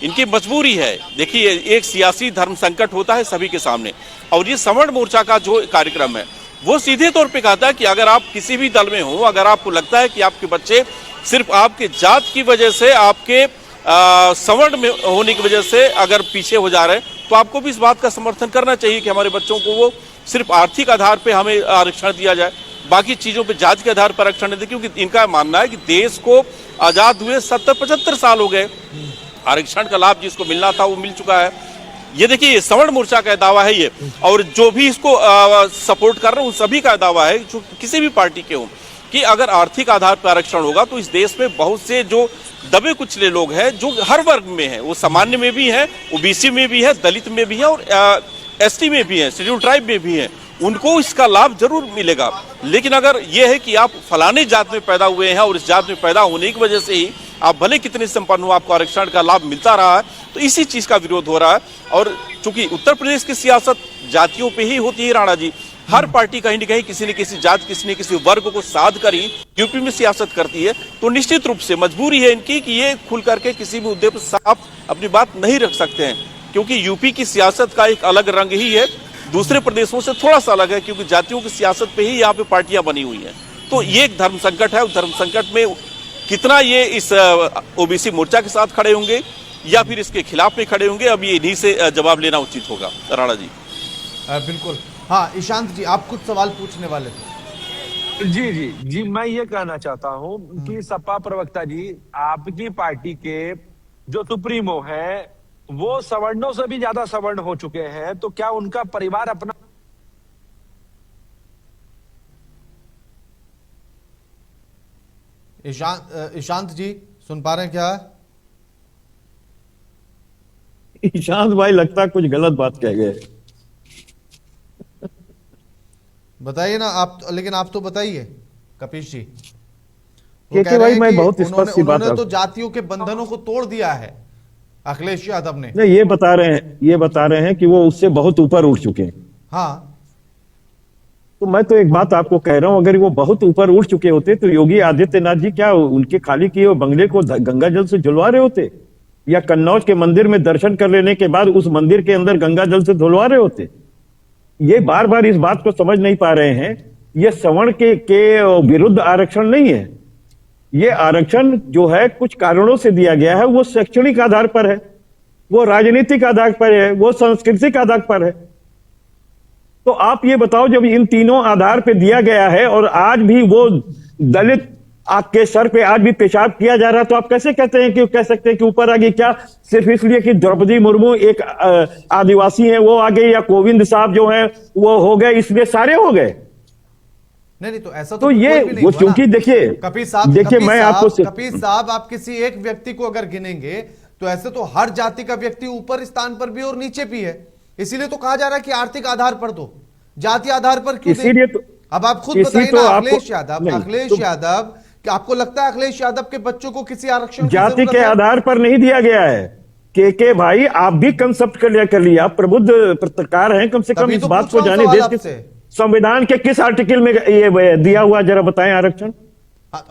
Speaker 3: इनकी मजबूरी है। देखिए एक सियासी धर्म संकट होता है सभी के सामने, और ये सवर्ण मोर्चा का जो कार्यक्रम है वो सीधे तौर पे कहता है कि अगर आप किसी भी दल में हो, अगर आपको लगता है कि आपके बच्चे सिर्फ आपके जात की वजह से, आपके सवर्ण में होने की वजह से अगर पीछे हो जा रहे हैं, तो आपको भी इस बात का समर्थन करना चाहिए कि हमारे बच्चों को वो सिर्फ आर्थिक आधार पे हमें आरक्षण दिया जाए, बाकी चीजों पे जाति के आधार पर आरक्षण नहीं दे। क्योंकि इनका मानना है कि देश को आजाद हुए 70-75 साल हो गए, आरक्षण का लाभ जिसको मिलना था वो मिल चुका है। ये देखिए सवर्ण मोर्चा का दावा है ये, और जो भी इसको सपोर्ट कर रहे हैं उन सभी का दावा है, जो किसी भी पार्टी के हों, कि अगर आर्थिक आधार पर आरक्षण होगा तो इस देश में बहुत से जो दबे कुचले लोग हैं, जो हर वर्ग में हैं, वो सामान्य में भी हैं, ओबीसी में भी है, दलित में भी है और एसटी में भी है, शेड्यूल ट्राइब में भी है, उनको इसका लाभ जरूर मिलेगा। लेकिन अगर ये है कि आप फलाने जात में पैदा हुए हैं और इस जात में पैदा होने की वजह से ही आप भले कितने संपन्न हो, आपको आरक्षण का लाभ मिलता रहा है, तो इसी चीज का विरोध हो रहा है। और चूंकि उत्तर प्रदेश की सियासत जातियों पे ही होती है राणा जी, हर पार्टी कहीं न कहीं किसी न किसी जात, किसी न किसी वर्ग को साध कर ही यूपी में सियासत करती है, तो निश्चित रूप से मजबूरी है इनकी कि ये खुल करके किसी भी मुद्दे पर साफ अपनी बात नहीं रख सकते हैं, क्योंकि यूपी की सियासत का एक अलग रंग ही है, दूसरे प्रदेशों से थोड़ा सा अलग है, क्योंकि जातियों की सियासत पे ही यहाँ पे पार्टियां बनी हुई हैं। तो ये एक धर्म संकट है, धर्म संकट में कितना ये इस ओबीसी मोर्चा के साथ खड़े होंगे या फिर इसके खिलाफ में खड़े होंगे, अब ये इन्हीं से जवाब लेना उचित होगा। राणा जी
Speaker 1: बिल्कुल। हाँ ईशांत जी, आप कुछ सवाल पूछने वाले थे।
Speaker 5: जी, मैं ये कहना चाहता हूं कि सपा प्रवक्ता जी, आपकी पार्टी के जो सुप्रीमो है वो सवर्णों से भी ज्यादा सवर्ण हो चुके हैं, तो क्या उनका परिवार अपना
Speaker 1: ईशांत जी सुन पा रहे हैं क्या?
Speaker 7: ईशांत भाई लगता है कुछ गलत बात कह गए।
Speaker 1: बताइए ना आप, लेकिन आप तो बताइए कपीश जी।
Speaker 7: के भाई मैं बहुत स्पष्ट सी बात,
Speaker 1: उन्होंने तो जातियों के बंधनों को तोड़ दिया है अखिलेश यादव ने।
Speaker 7: नहीं, ये बता रहे हैं कि वो उससे बहुत ऊपर उठ चुके हैं।
Speaker 1: हाँ
Speaker 7: तो मैं तो एक बात आपको कह रहा हूं, अगर वो बहुत ऊपर उठ चुके होते तो योगी आदित्यनाथ जी क्या उनके खाली किए बंगले को गंगा जल से धुलवा रहे होते, या कन्नौज के मंदिर में दर्शन कर लेने के बाद उस मंदिर के अंदर गंगा जल से धुलवा रहे होते? ये बार बार इस बात को समझ नहीं पा रहे हैं। ये सवर्ण के विरुद्ध आरक्षण नहीं है, ये आरक्षण जो है कुछ कारणों से दिया गया है, वो शैक्षणिक आधार पर है, वो राजनीतिक आधार पर है, वो सांस्कृतिक आधार पर है। तो आप ये बताओ, जब इन तीनों आधार पे दिया गया है और आज भी वो दलित आपके सर पे आज भी पेशाब किया जा रहा है, तो आप कैसे कहते हैं कि कह सकते हैं कि ऊपर आ गई? क्या सिर्फ इसलिए कि द्रौपदी मुर्मू एक आदिवासी हैं वो आ गई, या कोविंद साहब जो हैं वो हो गए, इसलिए सारे हो गए?
Speaker 1: नहीं तो ऐसा
Speaker 7: तो ये
Speaker 1: कोई भी नहीं
Speaker 7: वो
Speaker 1: हुआ
Speaker 7: क्योंकि
Speaker 1: ना।
Speaker 7: देखिए देखिए मैं आपको
Speaker 1: कपिल साहब, आप किसी एक व्यक्ति को अगर गिनेंगे तो ऐसे तो हर जाति का व्यक्ति ऊपर स्थान पर भी और नीचे भी है, इसीलिए तो कहा जा रहा है कि आर्थिक आधार पर दो, जाति आधार पर क्यों?
Speaker 7: इसीलिए तो
Speaker 1: अब आप खुद बताइए ना, अखिलेश यादव, कि आपको लगता है अखिलेश यादव के बच्चों को किसी आरक्षण की
Speaker 7: जाति
Speaker 1: जरूरत
Speaker 7: के
Speaker 1: है?
Speaker 7: आधार पर नहीं दिया गया है। के भाई आप भी कंसेप्ट कर लिया, आप प्रबुद्ध पत्रकार हैं, कम से कम
Speaker 1: तभी
Speaker 7: इस
Speaker 1: तो
Speaker 7: बात
Speaker 1: पूछ
Speaker 7: को
Speaker 1: रहा हूं
Speaker 7: जाने
Speaker 1: सवाल
Speaker 7: देश के
Speaker 1: आपसे।
Speaker 7: संविधान के किस आर्टिकल में ये दिया हुआ, जरा बताएं आरक्षण।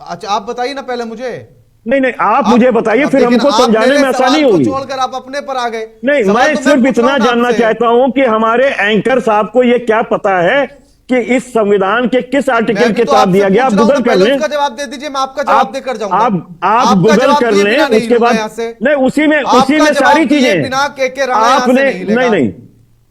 Speaker 1: अच्छा आप बताइए ना पहले मुझे।
Speaker 7: नहीं आप मुझे बताइए, फिर
Speaker 1: लेकिन
Speaker 7: हमको
Speaker 1: आप
Speaker 7: समझाने
Speaker 1: मेरे
Speaker 7: में आसानी
Speaker 1: सवाल को
Speaker 7: होगी।
Speaker 1: छोड़कर आप अपने पर आ गए।
Speaker 7: नहीं,
Speaker 1: सवाल
Speaker 7: मैं
Speaker 1: तो
Speaker 7: सिर्फ
Speaker 1: पूछ रहा
Speaker 7: इतना
Speaker 1: हूं ना
Speaker 7: जानना
Speaker 1: आपसे।
Speaker 7: चाहता हूं कि हमारे एंकर साहब को यह क्या पता है कि इस संविधान के किस आर्टिकल
Speaker 1: मैं भी
Speaker 7: के
Speaker 1: तो
Speaker 7: तहत
Speaker 1: आपसे
Speaker 7: दिया गया? आप
Speaker 1: पूछ रहा हूं
Speaker 7: गूगल
Speaker 1: ना,
Speaker 7: कर
Speaker 1: पहले
Speaker 7: लें।
Speaker 1: उसका जवाब दे दीजिए, मैं आपका जवाब देकर जाऊंगा।
Speaker 7: आप
Speaker 1: आपका
Speaker 7: गूगल
Speaker 1: जवाब
Speaker 7: कर
Speaker 1: दिए
Speaker 7: लें,
Speaker 1: बिना नहीं
Speaker 7: उसके
Speaker 1: लूंगा
Speaker 7: बाद
Speaker 1: यहाँ से।
Speaker 7: नहीं उसी में
Speaker 1: आपका
Speaker 7: सारी
Speaker 1: जवाब दिए
Speaker 7: चीजें
Speaker 1: बिना के राणा यहाँ से
Speaker 7: आपने
Speaker 1: नहीं लेगा।
Speaker 7: नहीं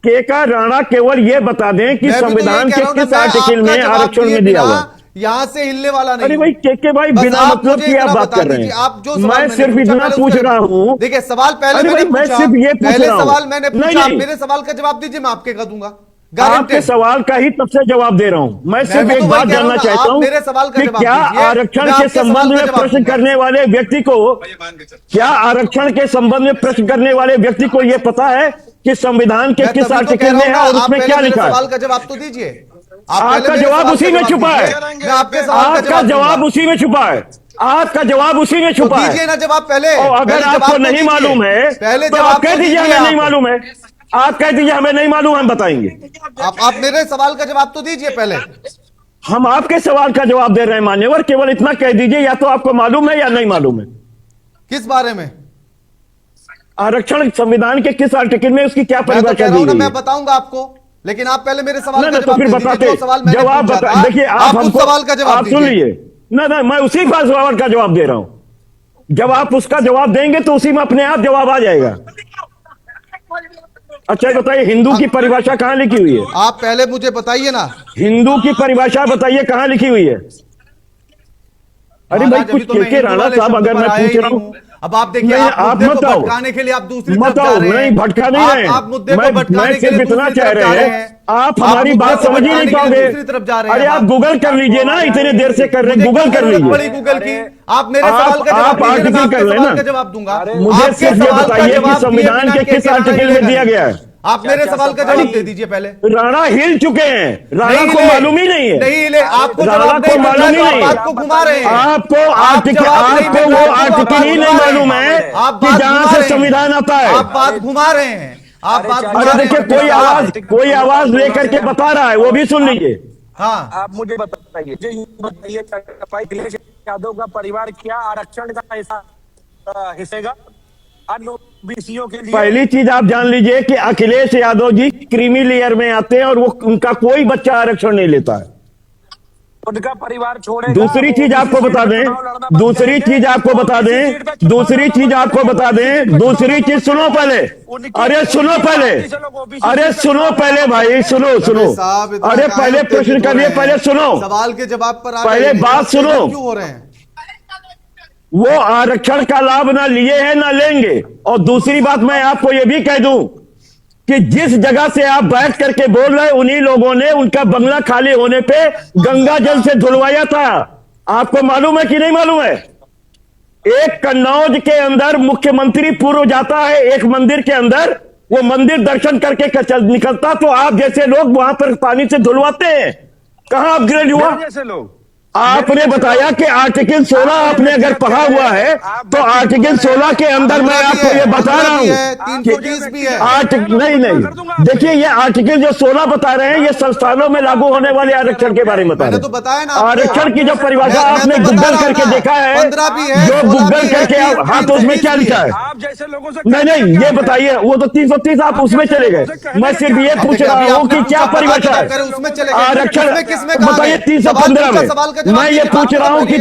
Speaker 7: के राणा केवल ये बता दें कि
Speaker 1: मैं भी तो यही
Speaker 7: संविधान
Speaker 1: कह
Speaker 7: के
Speaker 1: रहा हूं ना,
Speaker 7: किस
Speaker 1: मैं
Speaker 7: आर्टिकल
Speaker 1: आपका
Speaker 7: में
Speaker 1: जवाब
Speaker 7: आरक्षण
Speaker 1: दिए
Speaker 7: में दिया
Speaker 1: बिना
Speaker 7: हुआ।
Speaker 1: यहाँ से हिलने वाला नहीं
Speaker 7: अरे
Speaker 1: हूं।
Speaker 7: भाई के भाई
Speaker 1: बस
Speaker 7: बिना
Speaker 1: आप
Speaker 7: मतलब
Speaker 1: मुझे
Speaker 7: की
Speaker 1: इतना
Speaker 7: आप बात
Speaker 1: बता
Speaker 7: कर रहे
Speaker 1: दीजिए,
Speaker 7: हैं।
Speaker 1: आप जो सवाल
Speaker 7: मैं
Speaker 1: मैंने
Speaker 7: सिर्फ
Speaker 1: पूछा,
Speaker 7: इतना
Speaker 1: पहले
Speaker 7: पूछ
Speaker 1: उसका-
Speaker 7: रहा हूं।
Speaker 1: देखिए सवाल पहले
Speaker 7: अरे
Speaker 1: मैंने
Speaker 7: भाई, मैं
Speaker 1: पूछा,
Speaker 7: सिर्फ ये पूछ
Speaker 1: पहले
Speaker 7: रहा हूं।
Speaker 1: सवाल मैंने
Speaker 7: नहीं,
Speaker 1: पूछा,
Speaker 7: नहीं।
Speaker 1: मेरे सवाल का जवाब दीजिए, मैं आपके का दूंगा।
Speaker 7: आपके
Speaker 1: गारंटेड।
Speaker 7: सवाल का ही तब से जवाब दे रहा हूं। मैं सिर्फ
Speaker 1: भी तो
Speaker 7: एक
Speaker 1: वही
Speaker 7: बात
Speaker 1: कह रहा हूं
Speaker 7: जानना
Speaker 1: ना,
Speaker 7: चाहता
Speaker 1: आप
Speaker 7: हूं
Speaker 1: मेरे सवाल का
Speaker 7: कि
Speaker 1: जवाब
Speaker 7: क्या
Speaker 1: दीजिए,
Speaker 7: आरक्षण
Speaker 1: मैं
Speaker 7: के
Speaker 1: आपके सवाल
Speaker 7: संबंध
Speaker 1: का
Speaker 7: में
Speaker 1: जवाब
Speaker 7: प्रश्न
Speaker 1: दूंगा।
Speaker 7: करने वाले व्यक्ति को क्या आरक्षण के संबंध में प्रश्न करने वाले व्यक्ति को यह पता है कि संविधान के
Speaker 1: मैं
Speaker 7: किस
Speaker 1: तभी तो कह
Speaker 7: आर्टिकल
Speaker 1: रहा
Speaker 7: में
Speaker 1: हूं
Speaker 7: है
Speaker 1: ना,
Speaker 7: और
Speaker 1: आप
Speaker 7: उसमें
Speaker 1: पहले
Speaker 7: क्या
Speaker 1: मेरे
Speaker 7: लिखा
Speaker 1: सवाल
Speaker 7: है?
Speaker 1: का जवाब तो दीजिए। आप पहले
Speaker 7: आपका
Speaker 1: मेरे
Speaker 7: जवाब
Speaker 1: सवाल
Speaker 7: उसी
Speaker 1: का
Speaker 7: में
Speaker 1: जवाब
Speaker 7: छुपा है।
Speaker 1: दीजिए। मैं आपके सवाल का
Speaker 7: आपका जवाब
Speaker 1: दूंगा।
Speaker 7: उसी में छुपा है। आपका जवाब उसी में
Speaker 1: तो
Speaker 7: छुपा है।
Speaker 1: दीजिए ना जवाब पहले।
Speaker 7: और अगर
Speaker 1: पहले जवाब
Speaker 7: आपको
Speaker 1: तो
Speaker 7: नहीं
Speaker 1: दीजिए।
Speaker 7: मालूम है
Speaker 1: पहले
Speaker 7: तो
Speaker 1: जवाब
Speaker 7: आप कह
Speaker 1: तो
Speaker 7: दीजिए
Speaker 1: दीजिए
Speaker 7: हमें नहीं
Speaker 1: आप।
Speaker 7: मालूम है। आप कह दीजिए हमें नहीं मालूम, हम बताएंगे।
Speaker 1: आप मेरे सवाल का जवाब तो दीजिए पहले।
Speaker 7: हम आपके सवाल का जवाब दे रहे हैं मान्यवर, केवल इतना कह दीजिए या तो आपको मालूम है या नहीं मालूम है।
Speaker 1: किस बारे में?
Speaker 7: आरक्षण संविधान के किस आर्टिकल में उसकी क्या
Speaker 1: मैं तो
Speaker 7: परिभाषा
Speaker 1: कह रहा
Speaker 7: दी
Speaker 1: हूं ना,
Speaker 7: गई
Speaker 1: मैं
Speaker 7: है?
Speaker 1: बताऊंगा आपको, लेकिन आप पहले मेरे सवाल
Speaker 7: ना
Speaker 1: का
Speaker 7: ना तो
Speaker 1: जवाब
Speaker 7: फिर
Speaker 1: दे दीजिए।
Speaker 7: बताते
Speaker 1: जो सवाल मैंने
Speaker 7: जवाब
Speaker 1: पूछा
Speaker 7: बता
Speaker 1: था,
Speaker 7: देखिए
Speaker 1: आप उस
Speaker 7: हमको
Speaker 1: सवाल का जवाब
Speaker 7: आप सुन
Speaker 1: दीजिए।
Speaker 7: लीजिए ना मैं उसी का सवाल का जवाब दे रहा हूं। जब आप उसका जवाब देंगे तो उसी में अपने आप जवाब आ जाएगा। अच्छा बताइए हिंदू की परिभाषा कहां लिखी हुई है?
Speaker 1: आप पहले मुझे बताइए ना।
Speaker 7: हिंदू की परिभाषा बताइए कहां लिखी हुई है? अरे भाई
Speaker 1: महाराज, अभी
Speaker 7: कुछ
Speaker 1: तो मैं
Speaker 7: के
Speaker 1: हिंदू
Speaker 7: राणा
Speaker 1: वाले
Speaker 7: साहब
Speaker 1: शब्द
Speaker 7: अगर
Speaker 1: पर
Speaker 7: मैं
Speaker 1: आया
Speaker 7: पूछ
Speaker 1: ही
Speaker 7: रहा
Speaker 1: नहीं
Speaker 7: हूं।
Speaker 1: हूं। अब आप देखिए,
Speaker 7: नहीं,
Speaker 1: आप मुद्दे को
Speaker 7: बताओ।
Speaker 1: भटकाने के लिए आप दूसरी तरफ
Speaker 7: मत
Speaker 1: जा
Speaker 7: आओ,
Speaker 1: रहे हैं।
Speaker 7: नहीं भटका नहीं रहे हैं।
Speaker 1: आप मुद्दे को
Speaker 7: मैं
Speaker 1: भटकाने के
Speaker 7: सिर्फ
Speaker 1: लिए
Speaker 7: इतना
Speaker 1: दूसरी
Speaker 7: चाह
Speaker 1: तरफ जा
Speaker 7: रहे
Speaker 1: रहे
Speaker 7: हैं।
Speaker 1: हैं।
Speaker 7: आप हमारी
Speaker 1: मुद्दे
Speaker 7: बात
Speaker 1: को
Speaker 7: समझ ही
Speaker 1: भटकाने
Speaker 7: नहीं
Speaker 1: के लिए
Speaker 7: पाओगे।
Speaker 1: दूसरी तरफ जा रहे हैं
Speaker 7: अरे आप गूगल कर लीजिए ना, इतने देर से कर रहे हैं, गूगल कर
Speaker 1: बड़ी
Speaker 7: लीजिए।
Speaker 1: गूगल की। आप मेरे
Speaker 7: आप-
Speaker 1: सवाल का जवाब
Speaker 7: आप
Speaker 1: दीजिए, मैं
Speaker 7: आर्टिकल
Speaker 1: आपके
Speaker 7: कर
Speaker 1: सवाल
Speaker 7: लेना।
Speaker 1: का जवाब दूंगा।
Speaker 7: मुझे
Speaker 1: आपके
Speaker 7: सिर्फ ये
Speaker 1: सवाल का
Speaker 7: बताइए कि
Speaker 1: जवाब दिए
Speaker 7: संविधान
Speaker 1: बिना
Speaker 7: के किस
Speaker 1: राणा
Speaker 7: आर्टिकल में
Speaker 1: हिलेगा
Speaker 7: दिया
Speaker 1: नहीं।
Speaker 7: गया है?
Speaker 1: आप मेरे सवाल का जवाब दे दीजिए पहले।
Speaker 7: राणा हिल चुके हैं, राणा
Speaker 1: नहीं
Speaker 7: को
Speaker 1: हिले,
Speaker 7: मालूम ही नहीं है।
Speaker 1: नहीं हिले, आपको
Speaker 7: राणा
Speaker 1: जवाब
Speaker 7: को
Speaker 1: नहीं मिल
Speaker 7: मालूम
Speaker 1: रहा
Speaker 7: ही
Speaker 1: है, तो आप
Speaker 7: नहीं।
Speaker 1: बात को घुमा रहे हैं।
Speaker 7: आपको
Speaker 1: आप
Speaker 7: आर्टिकल
Speaker 1: जवाब नहीं
Speaker 7: आपको
Speaker 1: मिल
Speaker 7: वो
Speaker 1: रहा है, तो आप
Speaker 7: आर्टिकल
Speaker 1: बात
Speaker 7: ही
Speaker 1: घुमा
Speaker 7: नहीं
Speaker 1: रहे हैं।
Speaker 7: मालूम है
Speaker 1: आप
Speaker 7: कि
Speaker 1: बात
Speaker 7: जहां
Speaker 1: घुमा
Speaker 7: से
Speaker 1: रहे हैं।
Speaker 7: संविधान आता है।
Speaker 1: आप बात घुमा रहे हैं। आप बात घुमा
Speaker 7: अरे
Speaker 1: रहे
Speaker 7: देखिए
Speaker 1: हैं।
Speaker 7: कोई आवाज लेकर के बता रहा है, वो भी सुन लीजिए।
Speaker 1: हाँ,
Speaker 5: आप मुझे बताइए, अखिलेश यादव का परिवार क्या आरक्षण का हिस्सेगा अन्य ओबीसीयों के लिए?
Speaker 7: पहली चीज आप जान लीजिए कि अखिलेश यादव जी क्रीमी लेयर में आते हैं और वो उनका कोई बच्चा आरक्षण नहीं लेता है।
Speaker 5: उनका परिवार छोड़ेगा।
Speaker 7: दूसरी चीज आपको बता दें, दूसरी चीज आपको बता दें, दूसरी चीज आपको बता दें, दूसरी चीज सुनो पहले। अरे सुनो पहले, अरे सुनो पहले भाई, सुनो सुनो।
Speaker 1: साहब इतना
Speaker 7: अरे
Speaker 1: काहे
Speaker 7: पहले
Speaker 1: उत्तेजित
Speaker 7: प्रश्न
Speaker 1: हो
Speaker 7: करिए,
Speaker 1: रहे हैं?
Speaker 7: पहले सुनो,
Speaker 1: सवाल के जवाब पर आ
Speaker 7: पहले
Speaker 1: जाइए।
Speaker 7: बात
Speaker 1: आप
Speaker 7: सुनो।
Speaker 1: क्यों हो रहे हैं?
Speaker 7: वो आरक्षण का लाभ ना लिए हैं ना लेंगे। और दूसरी बात मैं आपको ये भी कह दूं कि जिस जगह से आप बैठ करके बोल रहे हैं उन्हीं लोगों ने उनका बंगला खाली होने पे गंगा जल से धुलवाया था। आपको मालूम है कि नहीं मालूम है? एक कन्नौज के अंदर मुख्यमंत्री पूर्व जाता है एक मंदिर के अंदर, वो मंदिर दर्शन करके निकलता तो आप जैसे लोग वहां पर पानी से धुलवाते हैं। कहां अपग्रेड हुआ?
Speaker 5: जैसे लोग
Speaker 7: आपने बताया कि आर्टिकल 16 आपने अगर पढ़ा हुआ है तो आर्टिकल 16 के अंदर मैं आपको ये बता रहा हूं
Speaker 1: 330 भी है।
Speaker 7: नहीं देखिए ये आर्टिकल जो 16 बता रहे हैं ये संस्थानों में लागू होने वाले आरक्षण के बारे में बता
Speaker 1: मैंने
Speaker 7: रहे
Speaker 1: तो
Speaker 7: हैं।
Speaker 1: बताया ना आपको।
Speaker 7: आरक्षण की जो परिभाषा
Speaker 1: मैं
Speaker 7: आपने
Speaker 1: तो बता
Speaker 7: गूगल
Speaker 1: रहा हूं
Speaker 7: करके
Speaker 1: ना।
Speaker 7: देखा है,
Speaker 1: 15 भी है,
Speaker 7: जो
Speaker 1: 16
Speaker 7: गूगल
Speaker 1: भी है,
Speaker 7: करके हाँ तो उसमें क्या
Speaker 1: 330
Speaker 7: लिखा है?
Speaker 5: आप जैसे लोगों से
Speaker 7: नहीं ये बताइए, वो तो 330 आप उसमें चले गए। मैं सिर्फ ये पूछ रहा हूं कि क्या परिभाषा है
Speaker 1: उसमें चले गए।
Speaker 7: आरक्षण?
Speaker 1: किसमें कहा
Speaker 7: बताइए
Speaker 1: है?
Speaker 7: 315 में।
Speaker 1: सवाल का जवाब
Speaker 7: मैं ये
Speaker 1: दीजिए।
Speaker 7: पूछ रहा हूं कि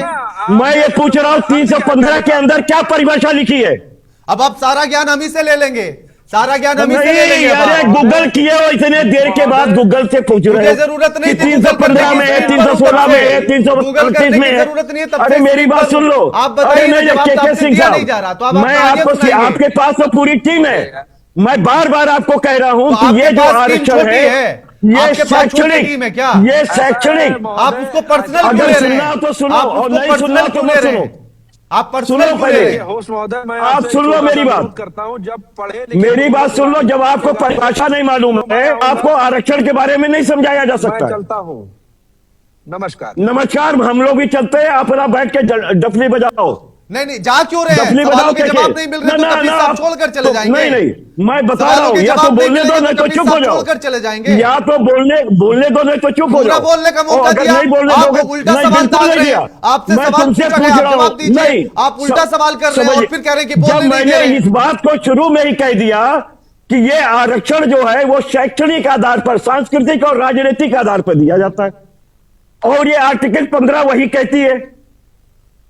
Speaker 7: मैं ये पूछ रहा हूं 315 के अंदर क्या परिभाषा लिखी है?
Speaker 1: अब आप सारा ज्ञान हम ही से ले लेंगे। सारा ज्ञान हम ही से ले
Speaker 7: नहीं,
Speaker 1: लेंगे।
Speaker 7: अरे गूगल किए हो इतने देर के बाद गूगल से पूछ रहे
Speaker 1: मुझे जरूरत नहीं
Speaker 7: कि
Speaker 1: थी
Speaker 7: 315 में है, 316 में है,
Speaker 1: गूगल
Speaker 7: 338
Speaker 1: करने
Speaker 7: में
Speaker 1: की
Speaker 7: है।
Speaker 1: जरूरत नहीं है। तब
Speaker 7: अरे
Speaker 1: से
Speaker 7: मेरी बात सुन लो।
Speaker 1: आप बताइए,
Speaker 7: अरे नहीं,
Speaker 1: जवाब तो
Speaker 7: के
Speaker 1: आपसे
Speaker 7: सिंह
Speaker 1: दिया नहीं जा रहा, तो आप
Speaker 7: साहब, मैं
Speaker 1: अपना आगे
Speaker 7: आपको
Speaker 1: सुनाइए।
Speaker 7: आपके पास तो पूरी टीम है। मैं बार बार आपको कह रहा हूं
Speaker 1: तो
Speaker 7: कि ये
Speaker 1: आपके
Speaker 7: जो
Speaker 1: पास टीम
Speaker 7: आरक्षण
Speaker 1: छोटी
Speaker 7: है ये
Speaker 1: आपके पास छोटी टीम है
Speaker 7: शैक्षणिक,
Speaker 1: क्या?
Speaker 7: ये शैक्षणिक।
Speaker 1: आप उसको पर्सनल क्यों
Speaker 7: अगर
Speaker 1: ले रहे
Speaker 7: सुनना
Speaker 1: हैं?
Speaker 7: हो तो सुनो,
Speaker 1: आप
Speaker 7: और
Speaker 1: उसको
Speaker 7: नहीं सुनना
Speaker 1: पर्सनल
Speaker 7: तो
Speaker 1: क्यों
Speaker 7: मत
Speaker 1: ले रहे
Speaker 7: सुनो।
Speaker 1: हैं? आप पर्सनल
Speaker 7: सुनो
Speaker 1: क्यों ले
Speaker 7: पहले।
Speaker 1: रहे हैं?
Speaker 5: होस्ट महोदय, मैं
Speaker 7: आप
Speaker 5: आपसे
Speaker 7: सुन लो
Speaker 5: छोटा सा
Speaker 7: मेरी बात।
Speaker 5: अनुरोध करता हूं, जब पढ़े लिखे
Speaker 7: मेरी
Speaker 5: लोगों
Speaker 7: बात
Speaker 5: को
Speaker 7: सुन लो। जब आपको
Speaker 5: बात-
Speaker 7: परिभाषा नहीं मालूम है, आपको आरक्षण के बारे में नहीं समझाया जा
Speaker 5: मैं
Speaker 7: सकता है।
Speaker 5: चलता हूं। नमस्कार।
Speaker 7: नमस्कार, हम लोग भी चलते हैं, अपना बैठ के डफली बजाओ।
Speaker 1: नहीं, जा क्यों रहे हैं?
Speaker 7: डफली बजाओ
Speaker 1: सवालों के
Speaker 7: कैसे?
Speaker 1: जवाब नहीं मिल रहे तो कभी साहब छोड़कर चले जाएंगे।
Speaker 7: नहीं, मैं बता रहा
Speaker 1: सवालों
Speaker 7: हूँ,
Speaker 1: के
Speaker 7: या तो
Speaker 1: जवाब नहीं
Speaker 7: बोलने दो,
Speaker 1: मिलेंगे
Speaker 7: नहीं
Speaker 1: तो
Speaker 7: तो
Speaker 1: कभी
Speaker 7: चुप हो
Speaker 1: साहब
Speaker 7: जाओ।
Speaker 1: छोड़कर चले जाएंगे।
Speaker 7: या तो बोलने दो, नहीं तो चुप हो
Speaker 1: पूरा
Speaker 7: जाओ।
Speaker 1: बोलने का मौका
Speaker 7: और अगर
Speaker 1: दिया,
Speaker 7: नहीं बोलने
Speaker 1: आप
Speaker 7: दोगे,
Speaker 1: उल्टा
Speaker 7: नहीं,
Speaker 1: सवाल
Speaker 7: बिल्कुल
Speaker 1: डाल
Speaker 7: नहीं
Speaker 1: रहे
Speaker 7: दिया।
Speaker 1: हैं। आपसे
Speaker 7: मैं
Speaker 1: सवाल
Speaker 7: तुमसे
Speaker 1: पूछा
Speaker 7: पूछ
Speaker 1: गया, आप
Speaker 7: रहा
Speaker 1: जवाब
Speaker 7: हूँ।
Speaker 1: दीजिए।
Speaker 7: नहीं,
Speaker 1: आप उल्टा सवाल कर रहे हैं और
Speaker 7: समझिए।
Speaker 1: फिर कह रहे हैं कि
Speaker 7: जब
Speaker 1: बोलने नहीं दे
Speaker 7: मैंने
Speaker 1: रहे
Speaker 7: इस
Speaker 1: हैं।
Speaker 7: बात को शुरू में ही कह दिया कि ये आरक्षण जो है वो शैक्षणिक आधार पर, सांस्कृतिक और राजनीतिक आधार पर दिया जाता है, और ये आर्टिकल 15 वही कहती है।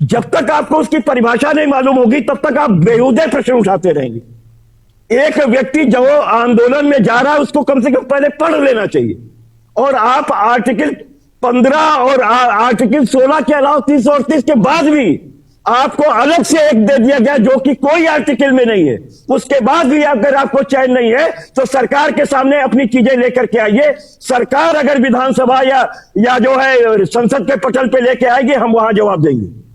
Speaker 7: जब तक आपको उसकी परिभाषा नहीं मालूम होगी तब तक आप बेहुदे प्रश्न उठाते रहेंगे। एक व्यक्ति जो आंदोलन में जा रहा है उसको कम से कम पहले पढ़ लेना चाहिए, और आप आर्टिकल 15 और आर्टिकल 16 के अलावा 338 के बाद भी आपको अलग से एक दे दिया गया जो कि कोई आर्टिकल में नहीं है। उसके बाद भी अगर आपको चयन नहीं है तो सरकार के सामने अपनी चीजें लेकर के आइए। सरकार अगर विधानसभा या जो है संसद के पटल पे लेके आएगी, हम वहां जवाब देंगे।